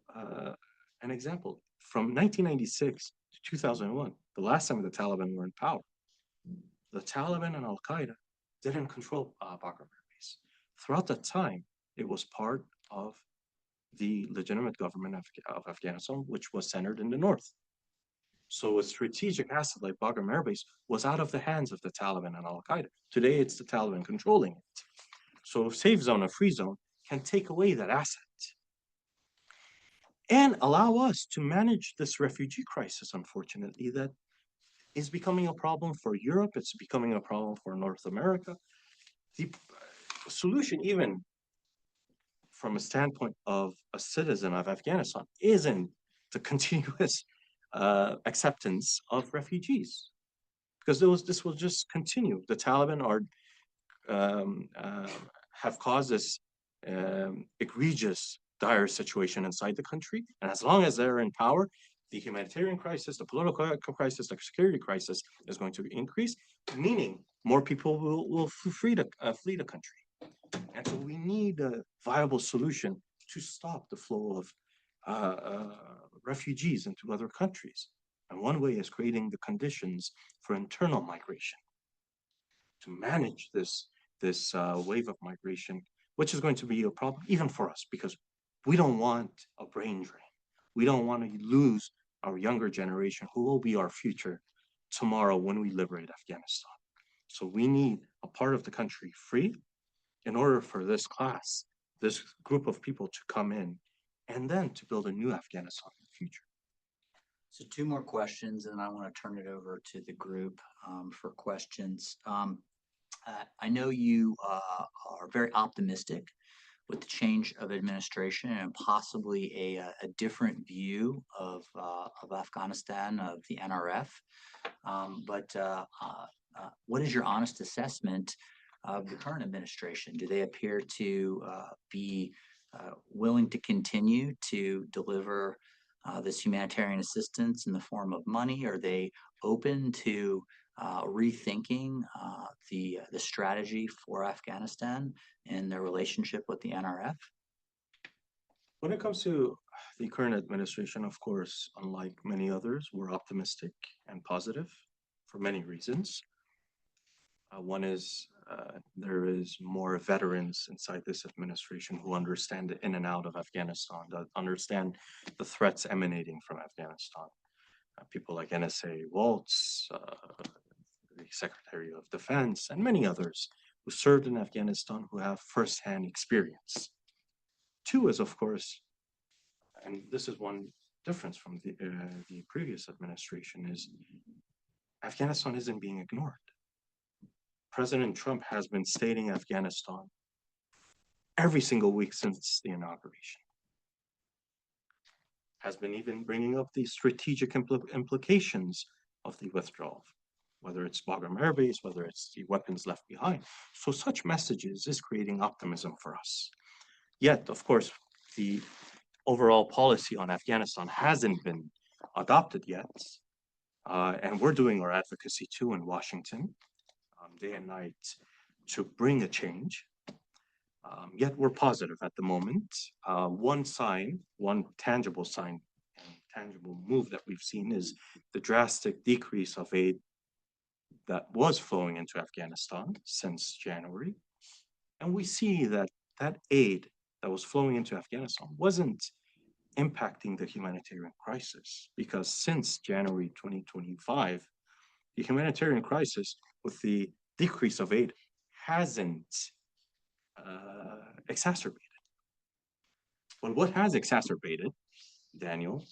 an example, from 1996 to 2001, the last time the Taliban were in power, the Taliban and Al-Qaeda didn't control Bagram Air Base. Throughout that time, it was part of the legitimate government of Afghanistan, which was centered in the north. So a strategic asset like Bagram Air Base was out of the hands of the Taliban and Al-Qaeda. Today, it's the Taliban controlling it. So a safe zone, a free zone, can take away that asset and allow us to manage this refugee crisis, unfortunately, that is becoming a problem for Europe. It's becoming a problem for North America. The solution, even from a standpoint of a citizen of Afghanistan, isn't the continuous acceptance of refugees, because this will just continue. The Taliban have caused this egregious, dire situation inside the country, and as long as they're in power, the humanitarian crisis, the political crisis, the security crisis is going to increase, meaning more people will flee the country. And so we need a viable solution to stop the flow of refugees into other countries. And one way is creating the conditions for internal migration to manage this wave of migration, which is going to be a problem even for us, because we don't want a brain drain. We don't want to lose our younger generation who will be our future tomorrow when we liberate Afghanistan. So we need a part of the country free in order for this class, this group of people to come in and then to build a new Afghanistan in the future. So two more questions, and I want to turn it over to the group for questions. I know you are very optimistic with the change of administration and possibly a different view of Afghanistan, of the NRF. But what is your honest assessment of the current administration? Do they appear to be willing to continue to deliver this humanitarian assistance in the form of money? Are they open to rethinking the strategy for Afghanistan and their relationship with the NRF? When it comes to the current administration, of course, unlike many others, we're optimistic and positive for many reasons. One is there is more veterans inside this administration who understand the in and out of Afghanistan, that understand the threats emanating from Afghanistan. People like NSA Waltz, the Secretary of Defense, and many others who served in Afghanistan who have firsthand experience. Two is, of course, and this is one difference from the previous administration, is Afghanistan isn't being ignored. President Trump has been stating Afghanistan every single week since the inauguration. has been even bringing up the strategic implications of the withdrawal, whether it's Bagram Air Base, whether it's the weapons left behind. So such messages is creating optimism for us. Yet, of course, the overall policy on Afghanistan hasn't been adopted yet. And we're doing our advocacy too in Washington, day and night, to bring a change. Yet we're positive at the moment. One tangible sign and tangible move that we've seen is the drastic decrease of aid that was flowing into Afghanistan since January. And we see that that aid that was flowing into Afghanistan wasn't impacting the humanitarian crisis, because since January 2025, the humanitarian crisis with the decrease of aid hasn't exacerbated. Well, what has exacerbated, Daniel,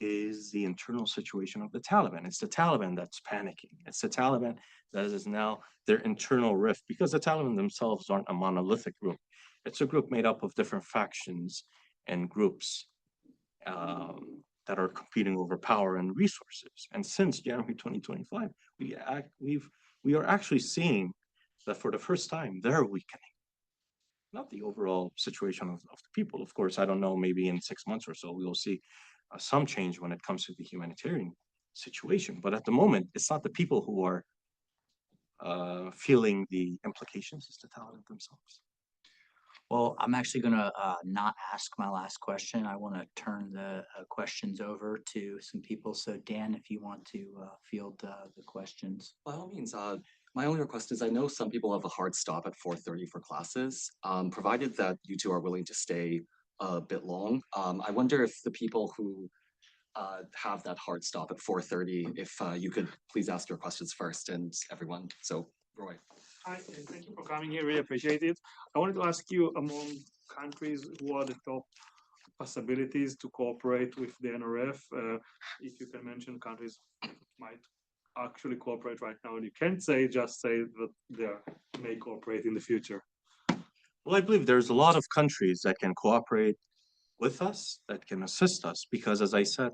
is the internal situation of the Taliban. It's the Taliban that's panicking. It's the Taliban that is now their internal rift, because the Taliban themselves aren't a monolithic group. It's a group made up of different factions and groups that are competing over power and resources. And since January 2025, we are actually seeing that for the first time, they're weakening. Not the overall situation of the people. Of course, I don't know, maybe in 6 months or so, we will see some change when it comes to the humanitarian situation. But at the moment, it's not the people who are feeling the implications, it's the Taliban themselves. Well, I'm actually going to not ask my last question. I want to turn the questions over to some people. So Dan, if you want to field the questions. By all means, my only request is I know some people have a hard stop at 4:30 for classes. Provided that you two are willing to stay a bit long, I wonder if the people who have that hard stop at 4:30, if you could please ask your questions first, and everyone. So, Roy. Hi, and thank you for coming here. Really appreciate it. I wanted to ask you, among countries, who are the top possibilities to cooperate with the NRF? If you can mention countries might actually cooperate right now, and you can't just say that they may cooperate in the future. Well, I believe there's a lot of countries that can cooperate with us, that can assist us, because as I said,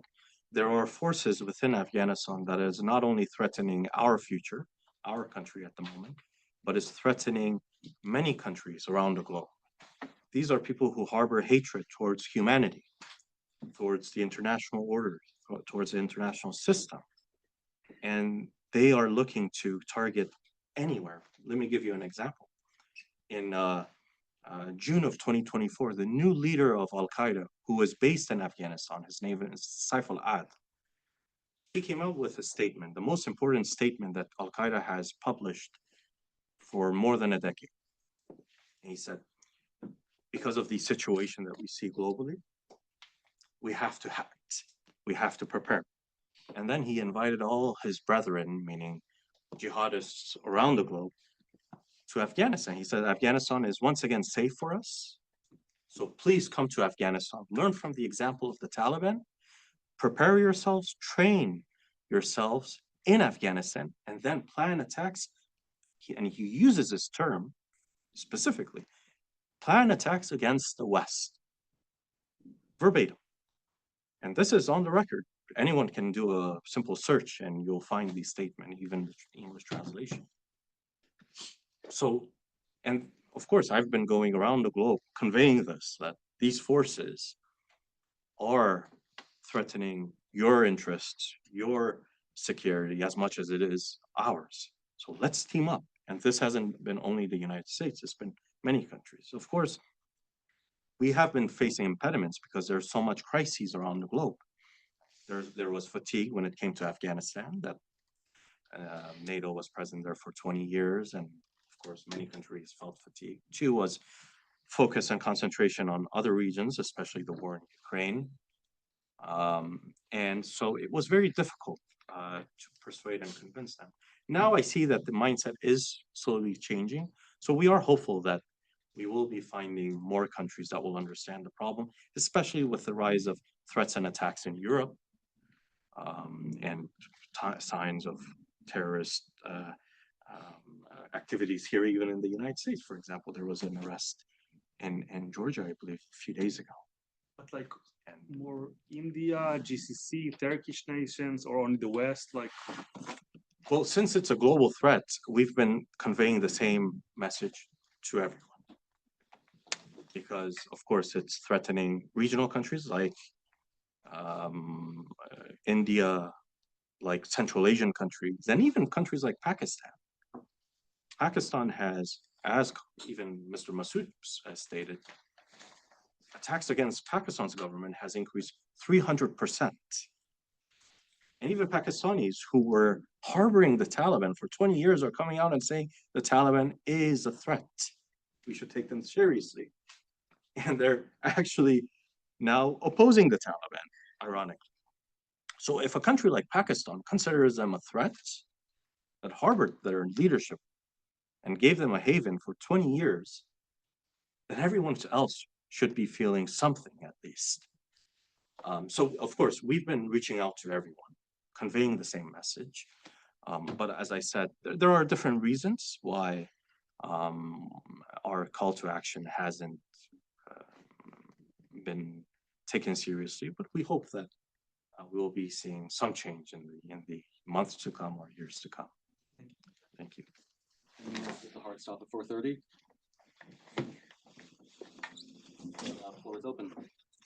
there are forces within Afghanistan that is not only threatening our future, our country at the moment, but is threatening many countries around the globe. These are people who harbor hatred towards humanity, towards the international order, towards the international system. And they are looking to target anywhere. Let me give you an example. In June of 2024, the new leader of Al-Qaeda, who was based in Afghanistan, his name is Saif al-Ad, he came out with a statement, the most important statement that Al-Qaeda has published for more than a decade. And he said, because of the situation that we see globally, we have to act, we have to prepare. And then he invited all his brethren, meaning jihadists around the globe, to Afghanistan. He said, Afghanistan is once again safe for us. So please come to Afghanistan, learn from the example of the Taliban, prepare yourselves, train yourselves in Afghanistan, and then plan attacks. And he uses this term specifically, plan attacks against the West, verbatim. And this is on the record. Anyone can do a simple search and you'll find the statement, even the English translation. So, and of course, I've been going around the globe conveying this, that these forces are threatening your interests, your security, as much as it is ours. So let's team up. And this hasn't been only the United States, it's been many countries. Of course, we have been facing impediments because there's so much crises around the globe. There was fatigue when it came to Afghanistan, that NATO was present there for 20 years, and of course, many countries felt fatigue. Two was focus and concentration on other regions, especially the war in Ukraine. And so it was very difficult to persuade and convince them. Now I see that the mindset is slowly changing. So we are hopeful that we will be finding more countries that will understand the problem, especially with the rise of threats and attacks in Europe, and signs of terrorist activities here, even in the United States. For example, there was an arrest in Georgia, I believe, a few days ago. But like, And more India, GCC, Turkish nations, or only the West? Like, Well, since it's a global threat, we've been conveying the same message to everyone. Because, of course, it's threatening regional countries like India, like Central Asian countries, and even countries like Pakistan. Pakistan has, as even Mr. Massoud has stated, attacks against Pakistan's government has increased 300%. And even Pakistanis who were harboring the Taliban for 20 years are coming out and saying the Taliban is a threat. We should take them seriously. And they're actually now opposing the Taliban, ironically. So if a country like Pakistan considers them a threat, that harbored their leadership and gave them a haven for 20 years, then everyone else should be feeling something at least. So of course, we've been reaching out to everyone, conveying the same message. But as I said, there are different reasons why our call to action hasn't been taken seriously, but we hope that we will be seeing some change in the months to come or years to come. Thank you. The hard stop at 4:30. Floor is open.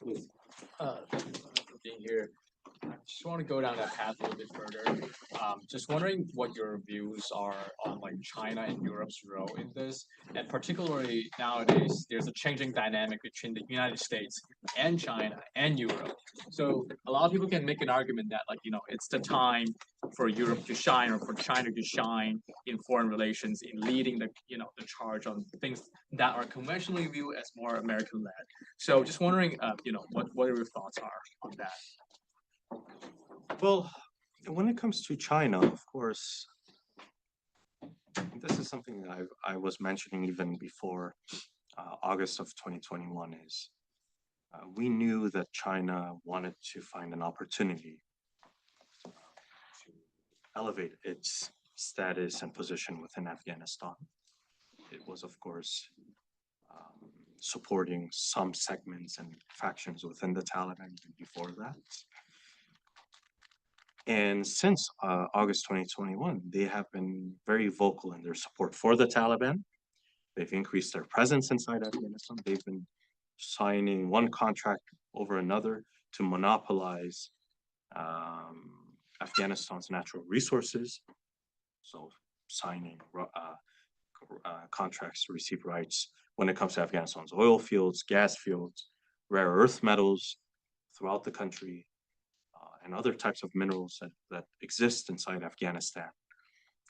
Please. Being here, I just want to go down that path a little bit further. Just wondering what your views are on like China and Europe's role in this, and particularly nowadays, there's a changing dynamic between the United States and China and Europe. So a lot of people can make an argument that like, you know, it's the time for Europe to shine or for China to shine in foreign relations, in leading the, you know, the charge on things that are conventionally viewed as more American-led. So just wondering, you know, what your thoughts are on that. Well, when it comes to China, of course, this is something that I was mentioning even before August of 2021 is we knew that China wanted to find an opportunity to elevate its status and position within Afghanistan. It was, of course, supporting some segments and factions within the Taliban before that. And since August 2021, they have been very vocal in their support for the Taliban. They've increased their presence inside Afghanistan. They've been signing one contract over another to monopolize Afghanistan's natural resources. So signing contracts to receive rights when it comes to Afghanistan's oil fields, gas fields, rare earth metals throughout the country, and other types of minerals that exist inside Afghanistan.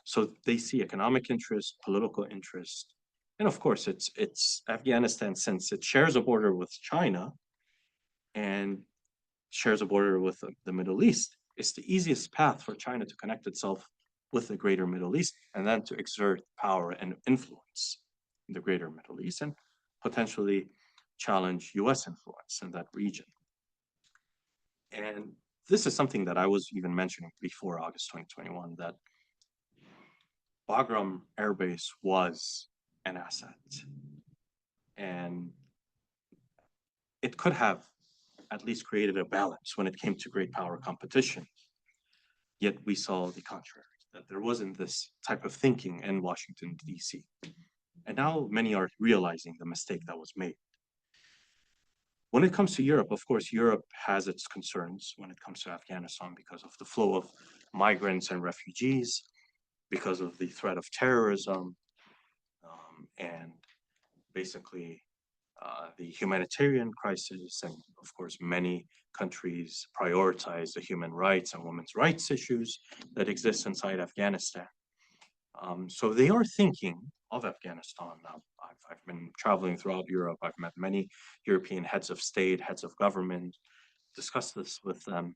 So they see economic interest, political interest, and of course it's Afghanistan, since it shares a border with China and shares a border with the Middle East. It's the easiest path for China to connect itself with the greater Middle East and then to exert power and influence in the greater Middle East and potentially challenge US influence in that region. And this is something that I was even mentioning before August 2021, that Bagram Air Base was an asset. And it could have at least created a balance when it came to great power competition. Yet we saw the contrary, that there wasn't this type of thinking in Washington, D.C. And now many are realizing the mistake that was made. When it comes to Europe, of course, Europe has its concerns when it comes to Afghanistan because of the flow of migrants and refugees, because of the threat of terrorism, and basically the humanitarian crisis. And of course, many countries prioritize the human rights and women's rights issues that exist inside Afghanistan. So they are thinking of Afghanistan now. I've been traveling throughout Europe. I've met many European heads of state, heads of government, discussed this with them,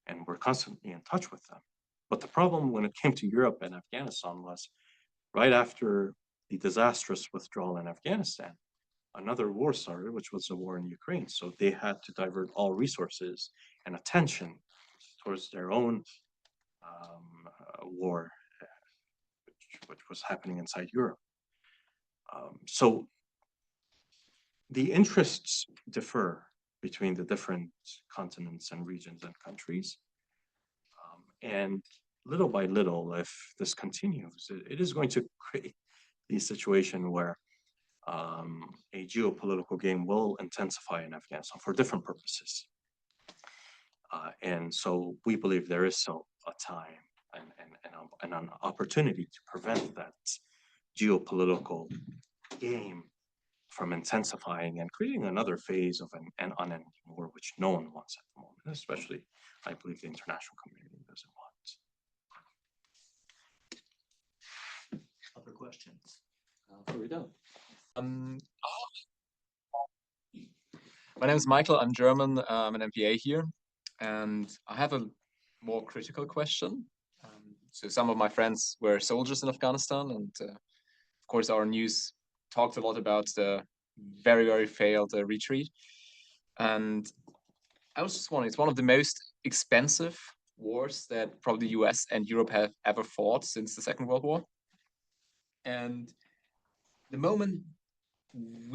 and we're constantly in touch with them. But the problem when it came to Europe and Afghanistan was right after the disastrous withdrawal in Afghanistan, another war started, which was the war in Ukraine. So they had to divert all resources and attention towards their own war, which was happening inside Europe. So the interests differ between the different continents and regions and countries. And little by little, if this continues, it is going to create the situation where a geopolitical game will intensify in Afghanistan for different purposes. And so we believe there is still a time and an opportunity to prevent that geopolitical game from intensifying and creating another phase of an unending war, which no one wants at the moment, especially, I believe, the international community doesn't want. Other questions? Farida. My name is Michael. I'm German. I'm an MBA here, and I have a more critical question. So some of my friends were soldiers in Afghanistan, and of course, our news talked a lot about the very, very failed retreat. And I was just wondering, it's one of the most expensive wars that probably the US and Europe have ever fought since the Second World War. And the moment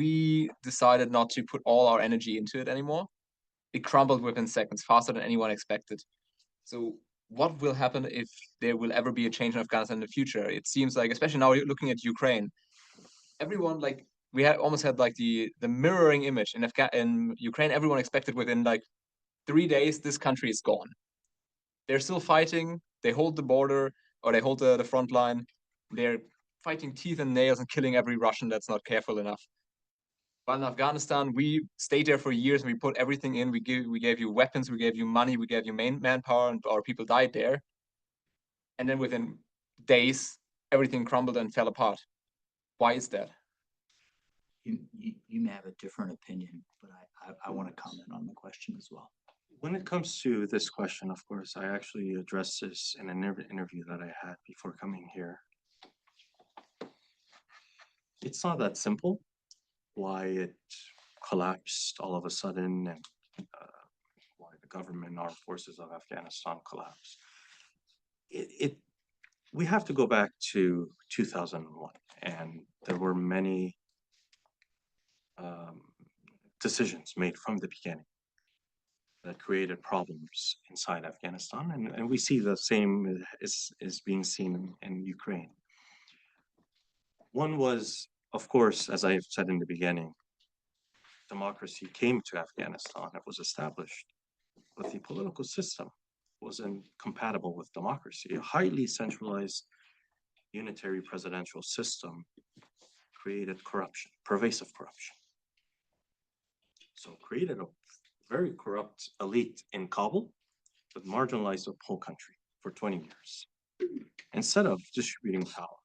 we decided not to put all our energy into it anymore, it crumbled within seconds, faster than anyone expected. So what will happen if there will ever be a change in Afghanistan in the future? It seems like, especially now looking at Ukraine, everyone, like, we had almost had like the mirroring image in Ukraine. Everyone expected within like 3 days this country is gone. They're still fighting. They hold the border, or they hold the front line. They're fighting teeth and nails and killing every Russian that's not careful enough. But in Afghanistan, we stayed there for years and we put everything in. We gave you weapons, we gave you money, we gave you manpower, and our people died there. And then within days, everything crumbled and fell apart. Why is that? You may have a different opinion, but I want to comment on the question as well. When it comes to this question, of course, I actually addressed this in an interview that I had before coming here. It's not that simple why it collapsed all of a sudden and why the government armed forces of Afghanistan collapsed. We have to go back to 2001, and there were many decisions made from the beginning that created problems inside Afghanistan, and we see the same is being seen in Ukraine. One was, of course, as I've said in the beginning, democracy came to Afghanistan. It was established, but the political system wasn't compatible with democracy. A highly centralized unitary presidential system created corruption, pervasive corruption. So created a very corrupt elite in Kabul, but marginalized the whole country for 20 years. Instead of distributing power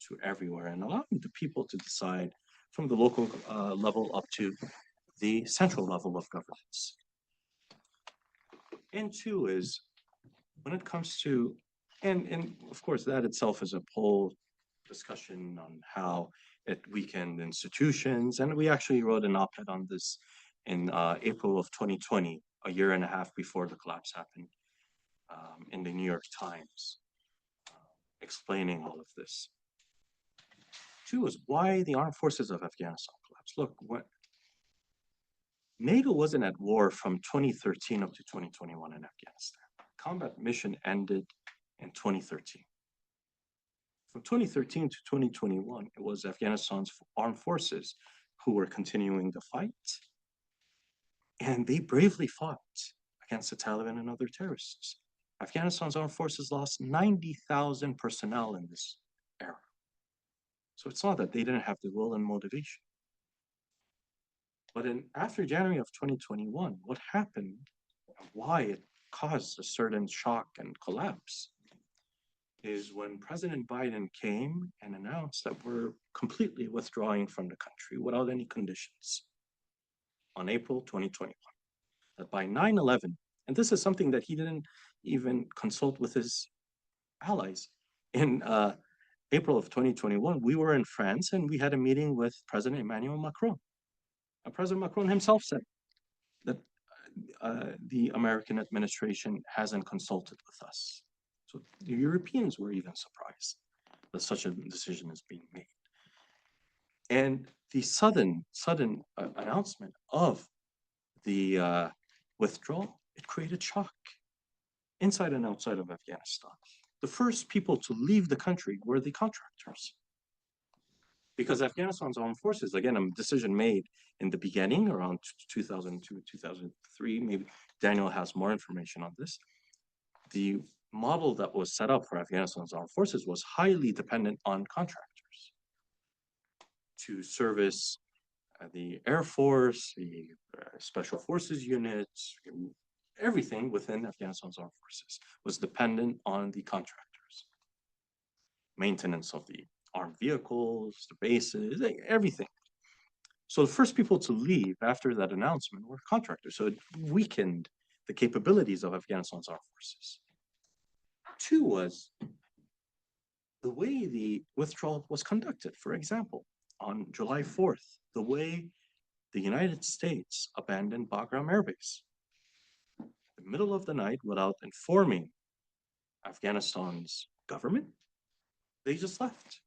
to everywhere and allowing the people to decide from the local level up to the central level of governance. And two is, when it comes to, and of course that itself is a whole discussion on how it weakened institutions, and we actually wrote an op-ed on this in April of 2020, a year and a half before the collapse happened, in the New York Times, explaining all of this. Two is why the armed forces of Afghanistan collapsed. Look, NATO wasn't at war from 2013 up to 2021 in Afghanistan. Combat mission ended in 2013. From 2013 to 2021, it was Afghanistan's armed forces who were continuing the fight, and they bravely fought against the Taliban and other terrorists. Afghanistan's armed forces lost 90,000 personnel in this era. So it's not that they didn't have the will and motivation. But after January of 2021, what happened, why it caused a certain shock and collapse, is when President Biden came and announced that we're completely withdrawing from the country without any conditions on April 2021. That by 9/11, and this is something that he didn't even consult with his allies. In April of 2021, we were in France and we had a meeting with President Emmanuel Macron. And President Macron himself said that the American administration hasn't consulted with us. So the Europeans were even surprised that such a decision is being made. And the sudden announcement of the withdrawal, it created shock inside and outside of Afghanistan. The first people to leave the country were the contractors. Because Afghanistan's armed forces, again, a decision made in the beginning around 2002, 2003, maybe Daniel has more information on this. The model that was set up for Afghanistan's armed forces was highly dependent on contractors to service the Air Force, the Special Forces units, everything within Afghanistan's armed forces was dependent on the contractors. Maintenance of the armed vehicles, the bases, everything. So the first people to leave after that announcement were contractors. So it weakened the capabilities of Afghanistan's armed forces. Two was the way the withdrawal was conducted. For example, on July 4th, the way the United States abandoned Bagram Air Base. In the middle of the night, without informing Afghanistan's government, they just left.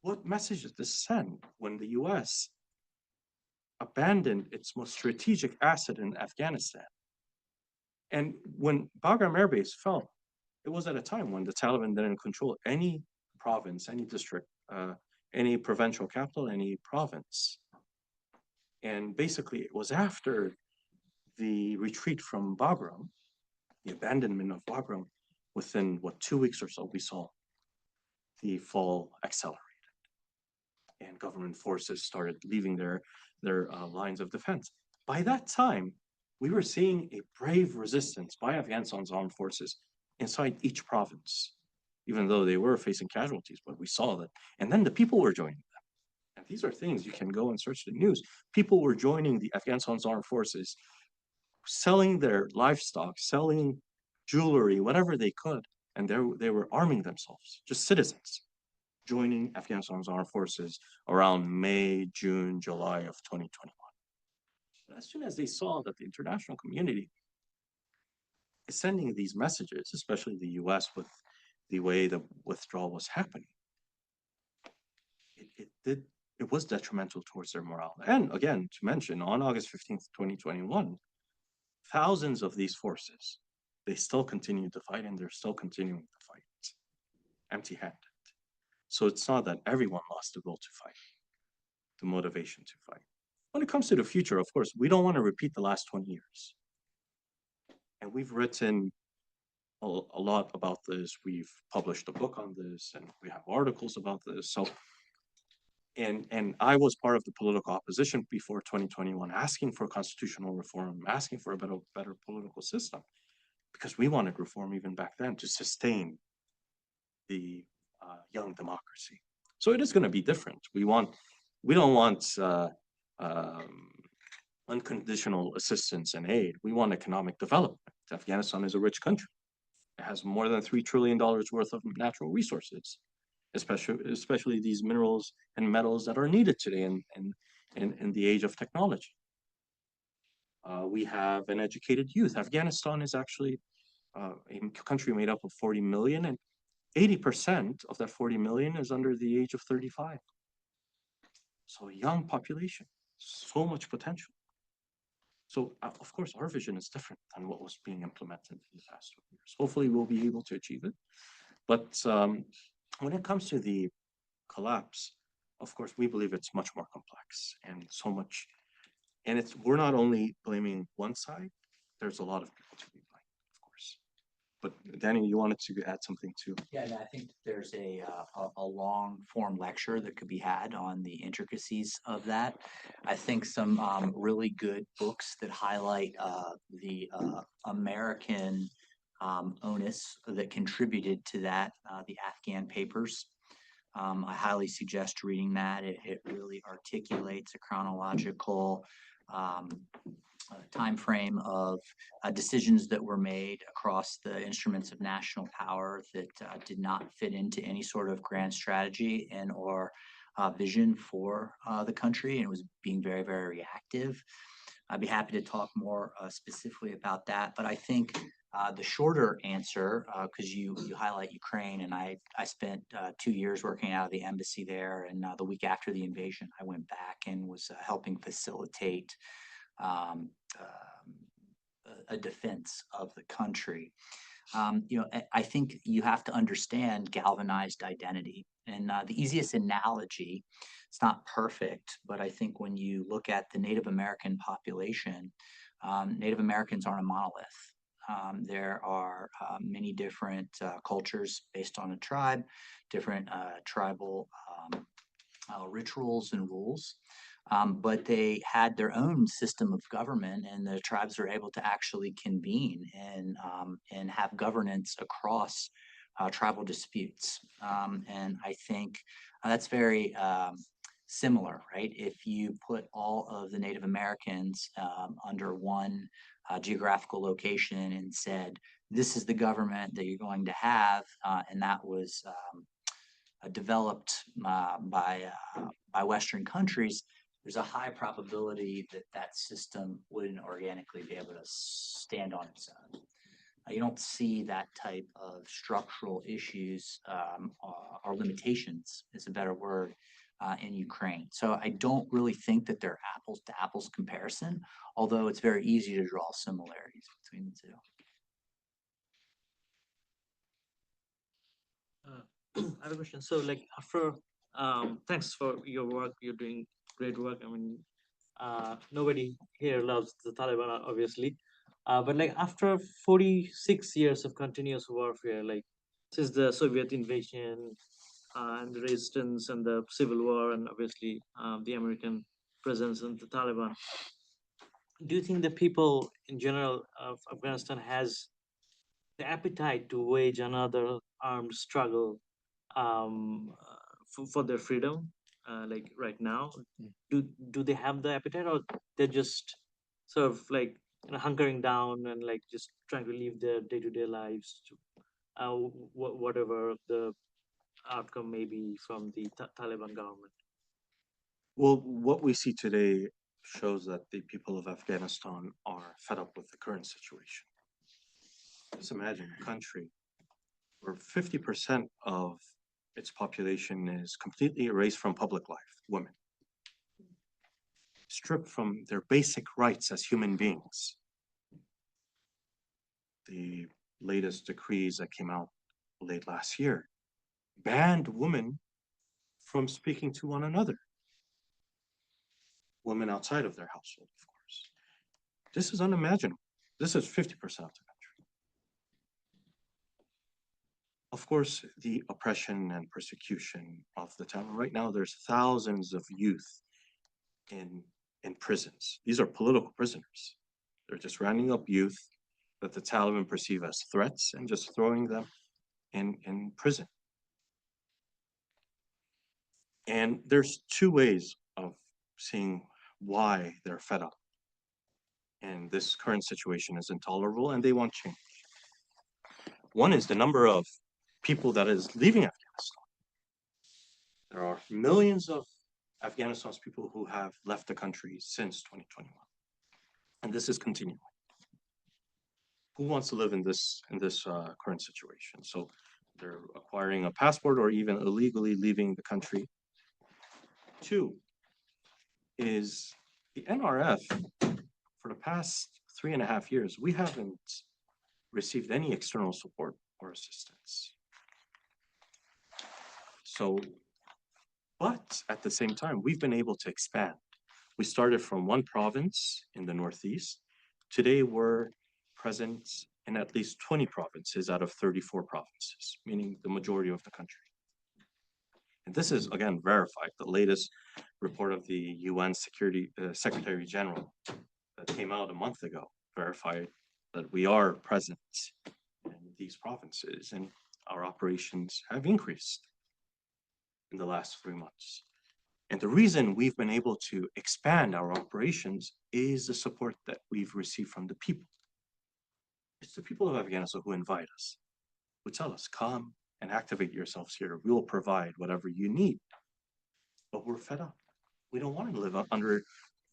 What message did this send when the US abandoned its most strategic asset in Afghanistan? And when Bagram Air Base fell, it was at a time when the Taliban didn't control any province, any district, any provincial capital, any province. And basically, it was after the retreat from Bagram, the abandonment of Bagram, within, 2 weeks or so, we saw the fall accelerate. And government forces started leaving their lines of defense. By that time, we were seeing a brave resistance by Afghanistan's armed forces inside each province, even though they were facing casualties, but we saw that. And then the people were joining them. And these are things you can go and search the news. People were joining the Afghanistan's armed forces, selling their livestock, selling jewelry, whatever they could, and they were arming themselves, just citizens, joining Afghanistan's armed forces around May, June, July of 2021. But as soon as they saw that the international community is sending these messages, especially the US with the way the withdrawal was happening, it was detrimental towards their morale. And again, to mention, on August 15th, 2021, thousands of these forces, they still continue to fight, and they're still continuing to fight empty-handed. So it's not that everyone lost the will to fight, the motivation to fight. When it comes to the future, of course, we don't want to repeat the last 20 years. And we've written a lot about this. We've published a book on this, and we have articles about this. So, and I was part of the political opposition before 2021, asking for constitutional reform, asking for a better political system, because we wanted reform even back then to sustain the young democracy. So it is going to be different. We don't want unconditional assistance and aid. We want economic development. Afghanistan is a rich country. It has more than $3 trillion worth of natural resources, especially these minerals and metals that are needed today in the age of technology. We have an educated youth. Afghanistan is actually a country made up of 40 million, and 80% of that 40 million is under the age of 35. So a young population, so much potential. So of course, our vision is different than what was being implemented in the past 2 years. Hopefully we'll be able to achieve it. But when it comes to the collapse, of course, we believe it's much more complex and so much, and we're not only blaming one side, there's a lot of people to be blamed, of course. But Danny, you wanted to add something too? Yeah, I think there's a long form lecture that could be had on the intricacies of that. I think some really good books that highlight the American onus that contributed to that, the Afghan Papers. I highly suggest reading that. It really articulates a chronological time frame of decisions that were made across the instruments of national power that did not fit into any sort of grand strategy and or vision for the country, and it was being very, very reactive. I'd be happy to talk more specifically about that, but I think The shorter answer, because you highlight Ukraine, and I spent 2 years working out of the embassy there, and the week after the invasion, I went back and was helping facilitate um, a defense of the country. I think you have to understand galvanized identity. And the easiest analogy, it's not perfect, but I think when you look at the Native American population, Native Americans aren't a monolith. There are many different cultures based on a tribe, different tribal rituals and rules. But they had their own system of government, and the tribes were able to actually convene and have governance across tribal disputes. And I think that's very similar, right? If you put all of the Native Americans under one geographical location and said, this is the government that you're going to have, and that was developed by Western countries, there's a high probability that that system wouldn't organically be able to stand on its own. You don't see that type of structural issues or limitations is a better word in Ukraine. So I don't really think that they're apples to apples comparison, although it's very easy to draw similarities between the two. I have a question. So, like, after, thanks for your work. You're doing great work. I mean, nobody here loves the Taliban, obviously. But like after 46 years of continuous warfare, like since the Soviet invasion and the resistance and the civil war, and obviously the American presence in the Taliban, do you think the people in general of Afghanistan has the appetite to wage another armed struggle for their freedom, like right now? Do they have the appetite, or they're just sort of like hunkering down and like just trying to live their day-to-day lives, whatever the outcome may be from the Taliban government? Well, what we see today shows that the people of Afghanistan are fed up with the current situation. Just imagine a country where 50% of its population is completely erased from public life, women, stripped from their basic rights as human beings. The latest decrees that came out late last year banned women from speaking to one another. Women outside of their household, of course. This is unimaginable. This is 50% of the country. Of course, the oppression and persecution of the Taliban. Right now, there's thousands of youth in prisons. These are political prisoners. They're just rounding up youth that the Taliban perceive as threats and just throwing them in prison. And there's two ways of seeing why they're fed up. And this current situation is intolerable and they want change. One is the number of people that is leaving Afghanistan. There are millions of Afghanistan's people who have left the country since 2021. And this is continuing. Who wants to live in this current situation? So they're acquiring a passport or even illegally leaving the country. Two is the NRF, for the past 3.5 years, we haven't received any external support or assistance. So, but at the same time, we've been able to expand. We started from one province in the Northeast. Today, we're present in at least 20 provinces out of 34 provinces, meaning the majority of the country. And this is, again, verified. The latest report of the UN Secretary General that came out a month ago verified that we are present in these provinces and our operations have increased in the last 3 months. And the reason we've been able to expand our operations is the support that we've received from the people. It's the people of Afghanistan who invite us, who tell us, come and activate yourselves here. We will provide whatever you need. But we're fed up. We don't want to live under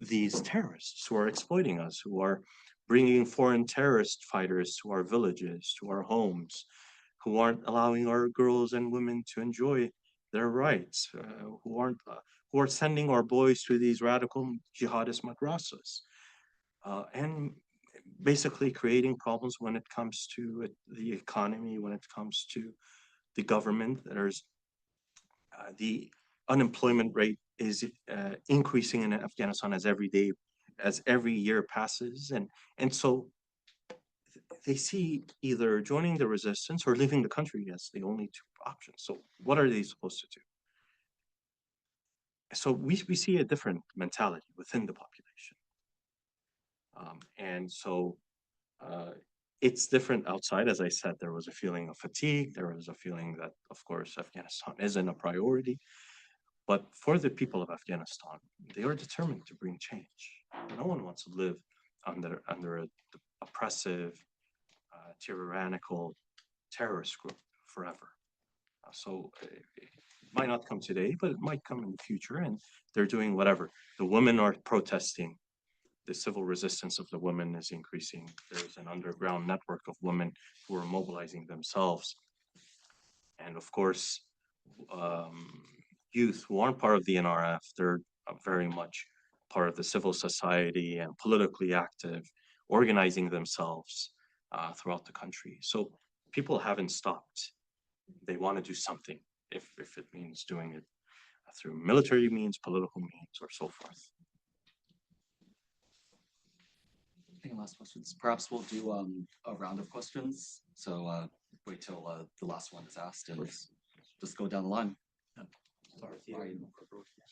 these terrorists who are exploiting us, who are bringing foreign terrorist fighters to our villages, to our homes, who aren't allowing our girls and women to enjoy their rights, who are sending our boys to these radical jihadist madrasas, and basically creating problems when it comes to the economy, when it comes to the government. There's the unemployment rate is increasing in Afghanistan as every year passes, and so they see either joining the resistance or leaving the country as the only two options. So what are they supposed to do? So we see a different mentality within the population. And so it's different outside. As I said, there was a feeling of fatigue. There was a feeling that, of course, Afghanistan isn't a priority. But for the people of Afghanistan, they are determined to bring change. No one wants to live under an oppressive, tyrannical terrorist group forever. So it might not come today, but it might come in the future, and they're doing whatever. The women are protesting. The civil resistance of the women is increasing. There's an underground network of women who are mobilizing themselves. And of course, youth who aren't part of the NRF, they're very much part of the civil society and politically active, organizing themselves throughout the country. So people haven't stopped. They want to do something, if it means doing it through military means, political means, or so forth. Any last questions? Perhaps we'll do a round of questions. So wait till the last one is asked and just go down the line.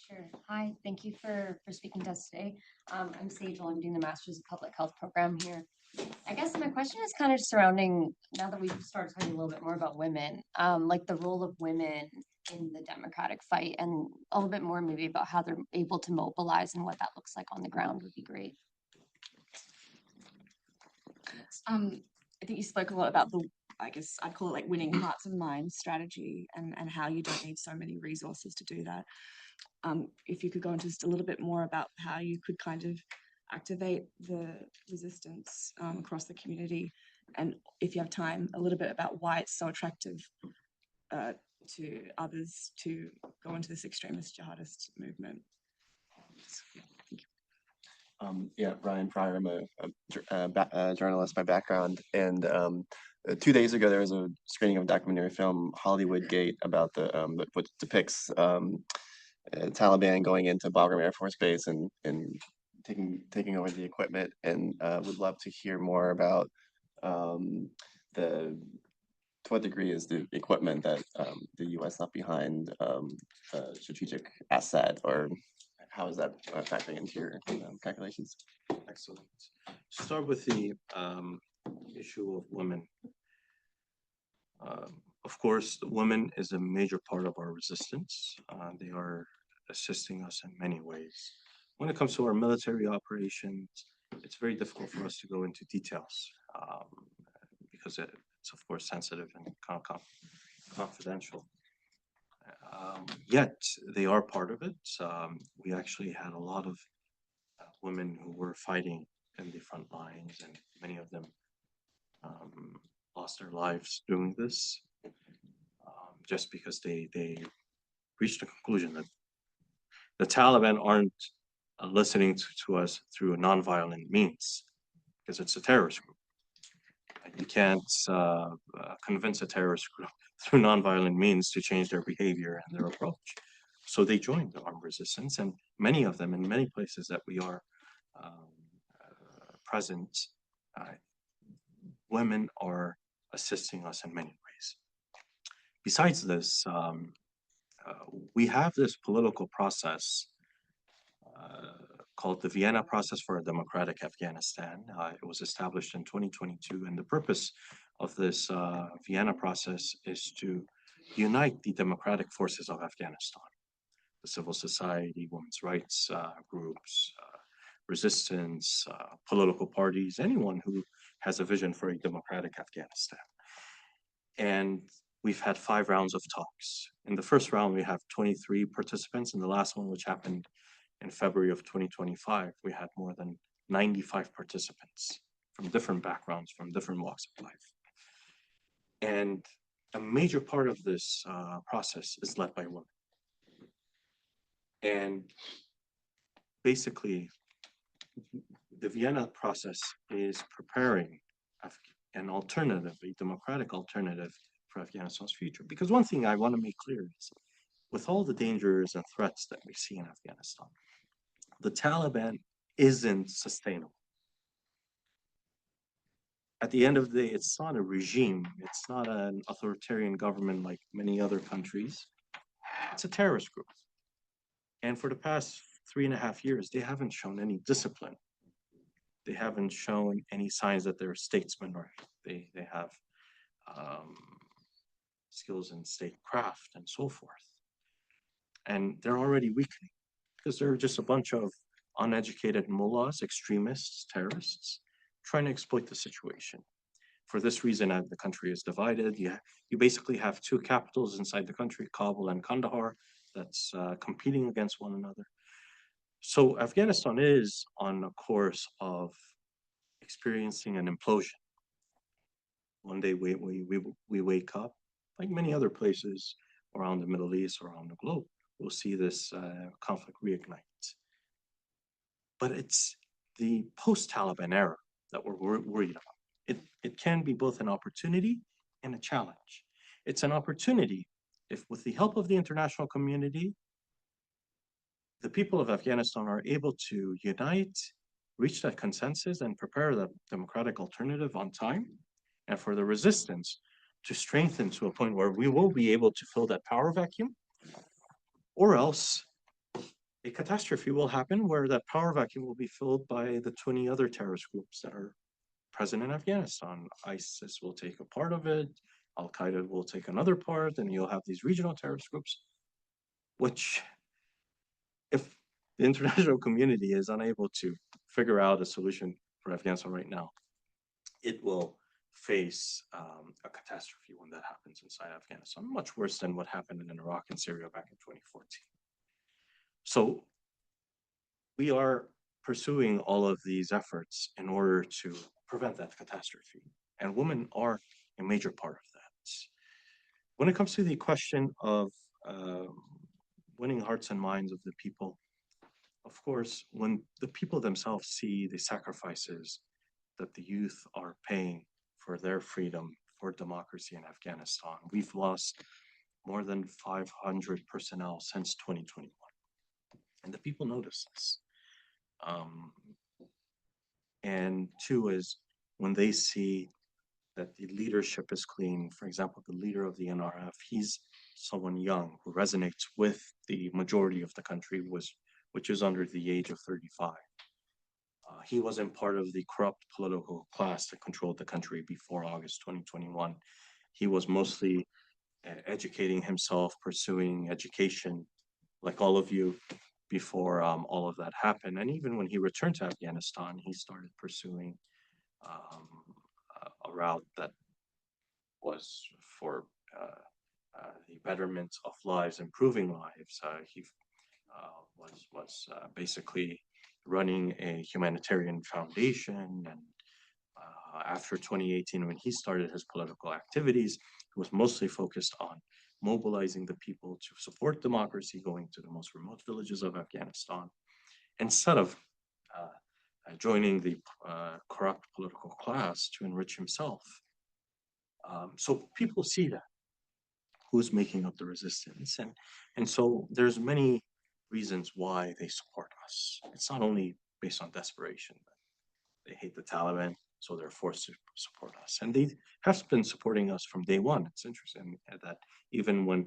Sure. Hi, thank you for speaking to us today. I'm Sejal. I'm doing the Masters of Public Health program here. I guess my question is kind of surrounding, now that we've started talking a little bit more about women, like the role of women in the democratic fight, and a little bit more maybe about how they're able to mobilize and what that looks like on the ground would be great. I think you spoke a lot about the, I guess I'd call it like winning hearts and minds strategy, and how you don't need so many resources to do that. If you could go into just a little bit more about how you could kind of activate the resistance across the community, and if you have time, a little bit about why it's so attractive to others to go into this extremist jihadist movement. Yeah, Brian Pryor. I'm a journalist by background, and 2 days ago there was a screening of a documentary film, Hollywood Gate, about what depicts Taliban going into Bagram Air Force Base and taking over the equipment, and would love to hear more about to what degree is the equipment that the U.S. left behind a strategic asset, or how is that factoring into your calculations? Excellent. Start with the issue of women. Of course, the women is a major part of our resistance. They are assisting us in many ways. When it comes to our military operations, it's very difficult for us to go into details because it's of course sensitive and confidential. Yet they are part of it. We actually had a lot of women who were fighting in the front lines, and many of them lost their lives doing this, just because they reached a conclusion that the Taliban aren't listening to us through nonviolent means, because it's a terrorist group. You can't convince a terrorist group through nonviolent means to change their behavior and their approach. So they joined the armed resistance, and many of them in many places that we are present, women are assisting us in many ways. Besides this, we have this political process called the Vienna Process for a Democratic Afghanistan. It was established in 2022, and the purpose of this Vienna process is to unite the democratic forces of Afghanistan, the civil society, women's rights groups, resistance, political parties, anyone who has a vision for a democratic Afghanistan. And we've had 5 rounds of talks. In the first round, we have 23 participants. In the last one, which happened in February of 2025, we had more than 95 participants. from different backgrounds, from different walks of life. And a major part of this process is led by women. And basically, the Vienna process is preparing an alternative, a democratic alternative for Afghanistan's future. Because one thing I want to make clear is, with all the dangers and threats that we see in Afghanistan, the Taliban isn't sustainable. At the end of the day, it's not a regime. It's not an authoritarian government like many other countries. It's a terrorist group. And for the past 3.5 years, they haven't shown any discipline. They haven't shown any signs that they're statesmen or they have skills in statecraft and so forth. And they're already weakening because they're just a bunch of uneducated mullahs, extremists, terrorists, trying to exploit the situation. For this reason, the country is divided. You basically have two capitals inside the country, Kabul and Kandahar, that's competing against one another. So Afghanistan is on a course of experiencing an implosion. One day we wake up, like many other places around the Middle East, around the globe, we'll see this conflict reignite. But it's the post-Taliban era that we're worried about. It can be both an opportunity and a challenge. It's an opportunity if, with the help of the international community, the people of Afghanistan are able to unite, reach that consensus, and prepare the democratic alternative on time, and for the resistance to strengthen to a point where we will be able to fill that power vacuum, or else a catastrophe will happen where that power vacuum will be filled by the 20 other terrorist groups that are present in Afghanistan. ISIS will take a part of it, Al-Qaeda will take another part, and you'll have these regional terrorist groups, which, if the international community is unable to figure out a solution for Afghanistan right now, it will face a catastrophe when that happens inside Afghanistan, much worse than what happened in Iraq and Syria back in 2014. So we are pursuing all of these efforts in order to prevent that catastrophe, and women are a major part of that. When it comes to the question of winning hearts and minds of the people, of course, when the people themselves see the sacrifices that the youth are paying for their freedom, for democracy in Afghanistan, we've lost more than 500 personnel since 2021. And the people notice this. And two is when they see that the leadership is clean. For example, the leader of the NRF, he's someone young who resonates with the majority of the country, which is under the age of 35. He wasn't part of the corrupt political class that controlled the country before August 2021. He was mostly educating himself, pursuing education, like all of you, before all of that happened. And even when he returned to Afghanistan, he started pursuing a route that was for the betterment of lives, improving lives. He was basically running a humanitarian foundation, and after 2018, when he started his political activities, he was mostly focused on mobilizing the people to support democracy, going to the most remote villages of Afghanistan, instead of joining the corrupt political class to enrich himself. So people see that, who's making up the resistance. And so there's many reasons why they support us. It's not only based on desperation. They hate the Taliban, so they're forced to support us. And they have been supporting us from day one. It's interesting that even when,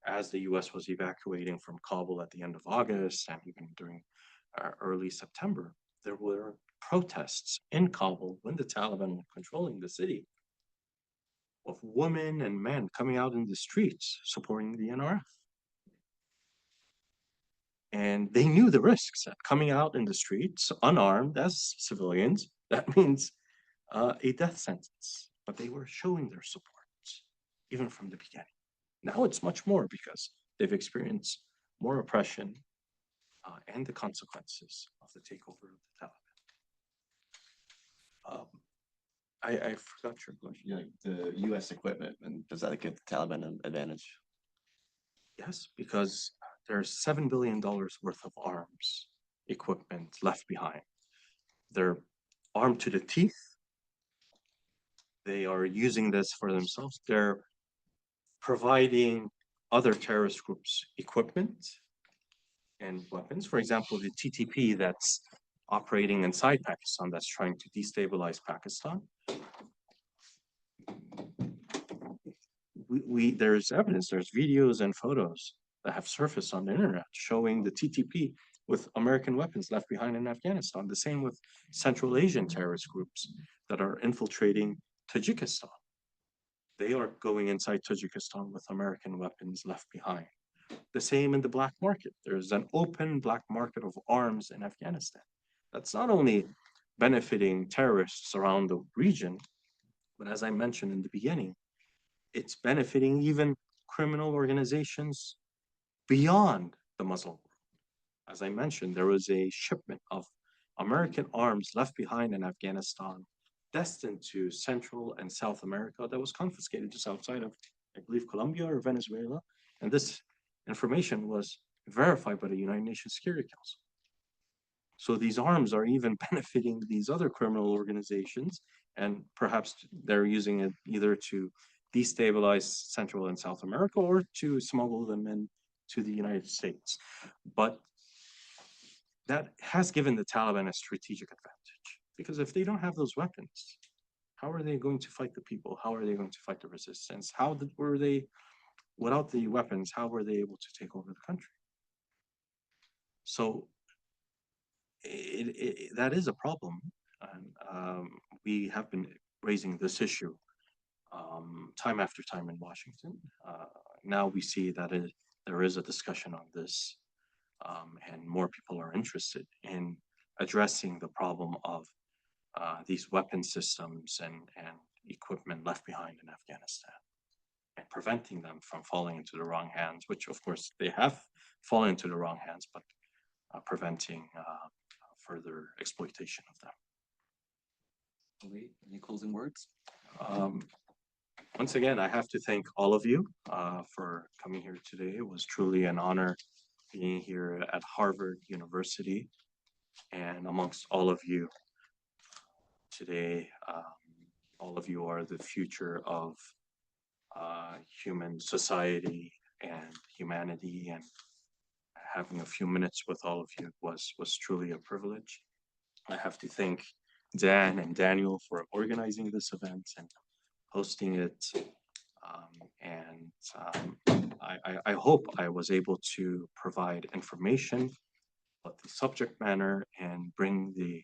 as the US was evacuating from Kabul at the end of August, and even during early September, there were protests in Kabul when the Taliban were controlling the city, of women and men coming out in the streets supporting the NRF. And they knew the risks that coming out in the streets unarmed as civilians, that means a death sentence. But they were showing their support even from the beginning. Now it's much more because they've experienced more oppression and the consequences of the takeover of the Taliban. I forgot your question. Yeah, the U.S. equipment, and does that give the Taliban an advantage? Yes, because there's $7 billion worth of arms equipment left behind. They're armed to the teeth. They are using this for themselves. They're providing other terrorist groups equipment and weapons. For example, the TTP that's operating inside Pakistan, that's trying to destabilize Pakistan. There's evidence, there's videos and photos that have surfaced on the internet showing the TTP with American weapons left behind in Afghanistan. The same with Central Asian terrorist groups that are infiltrating Tajikistan. They are going inside Tajikistan with American weapons left behind. The same in the black market. There's an open black market of arms in Afghanistan. That's not only benefiting terrorists around the region, but as I mentioned in the beginning, it's benefiting even criminal organizations beyond the Muslim world. As I mentioned, there was a shipment of American arms left behind in Afghanistan, destined to Central and South America, that was confiscated just outside of, I believe, Colombia or Venezuela. And this information was verified by the United Nations Security Council. So these arms are even benefiting these other criminal organizations, and perhaps they're using it either to destabilize Central and South America or to smuggle them into the United States. But that has given the Taliban a strategic advantage, because if they don't have those weapons, how are they going to fight the people? How are they going to fight the resistance? Were they, without the weapons, how were they able to take over the country? So that is a problem. And we have been raising this issue time after time in Washington. Now we see that there is a discussion on this, and more people are interested in addressing the problem of these weapon systems and equipment left behind in Afghanistan, and preventing them from falling into the wrong hands, which of course they have fallen into the wrong hands, but preventing further exploitation of them. Any closing words? Once again, I have to thank all of you for coming here today. It was truly an honor being here at Harvard University and amongst all of you today. All of you are the future of human society and humanity, and having a few minutes with all of you was truly a privilege. I have to thank Dan and Daniel for organizing this event and hosting it. I hope I was able to provide information about the subject matter and bring the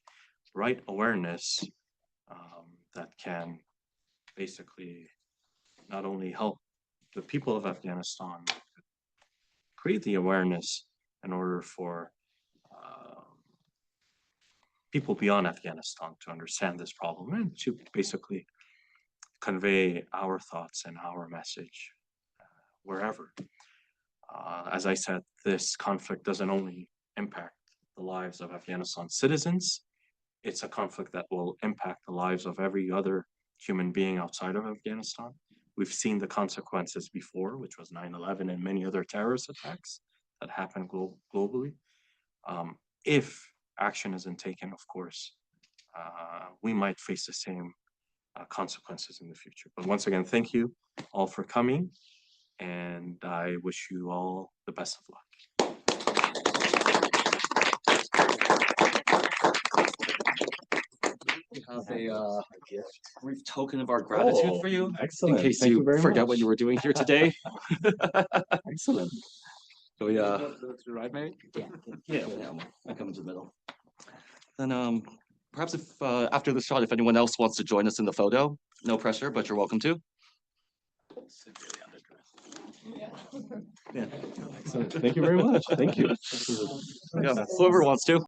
right awareness that can basically not only help the people of Afghanistan, create the awareness in order for people beyond Afghanistan to understand this problem and to basically convey our thoughts and our message wherever. As I said, this conflict doesn't only impact the lives of Afghanistan citizens, it's a conflict that will impact the lives of every other human being outside of Afghanistan. We've seen the consequences before, which was 9/11 and many other terrorist attacks that happened globally. If action isn't taken, of course, we might face the same consequences in the future. But once again, thank you all for coming, and I wish you all the best of luck. We have a brief token of our gratitude for you. Excellent. In case Thank you you very forget much. what you were doing here today. Excellent. So yeah. Right, mate? Yeah, I come to the middle. Then perhaps if after the shot, if anyone else wants to join us in the photo, no pressure, but you're welcome to. Yeah. Excellent. Thank you very much. Thank you. Yeah, whoever wants to.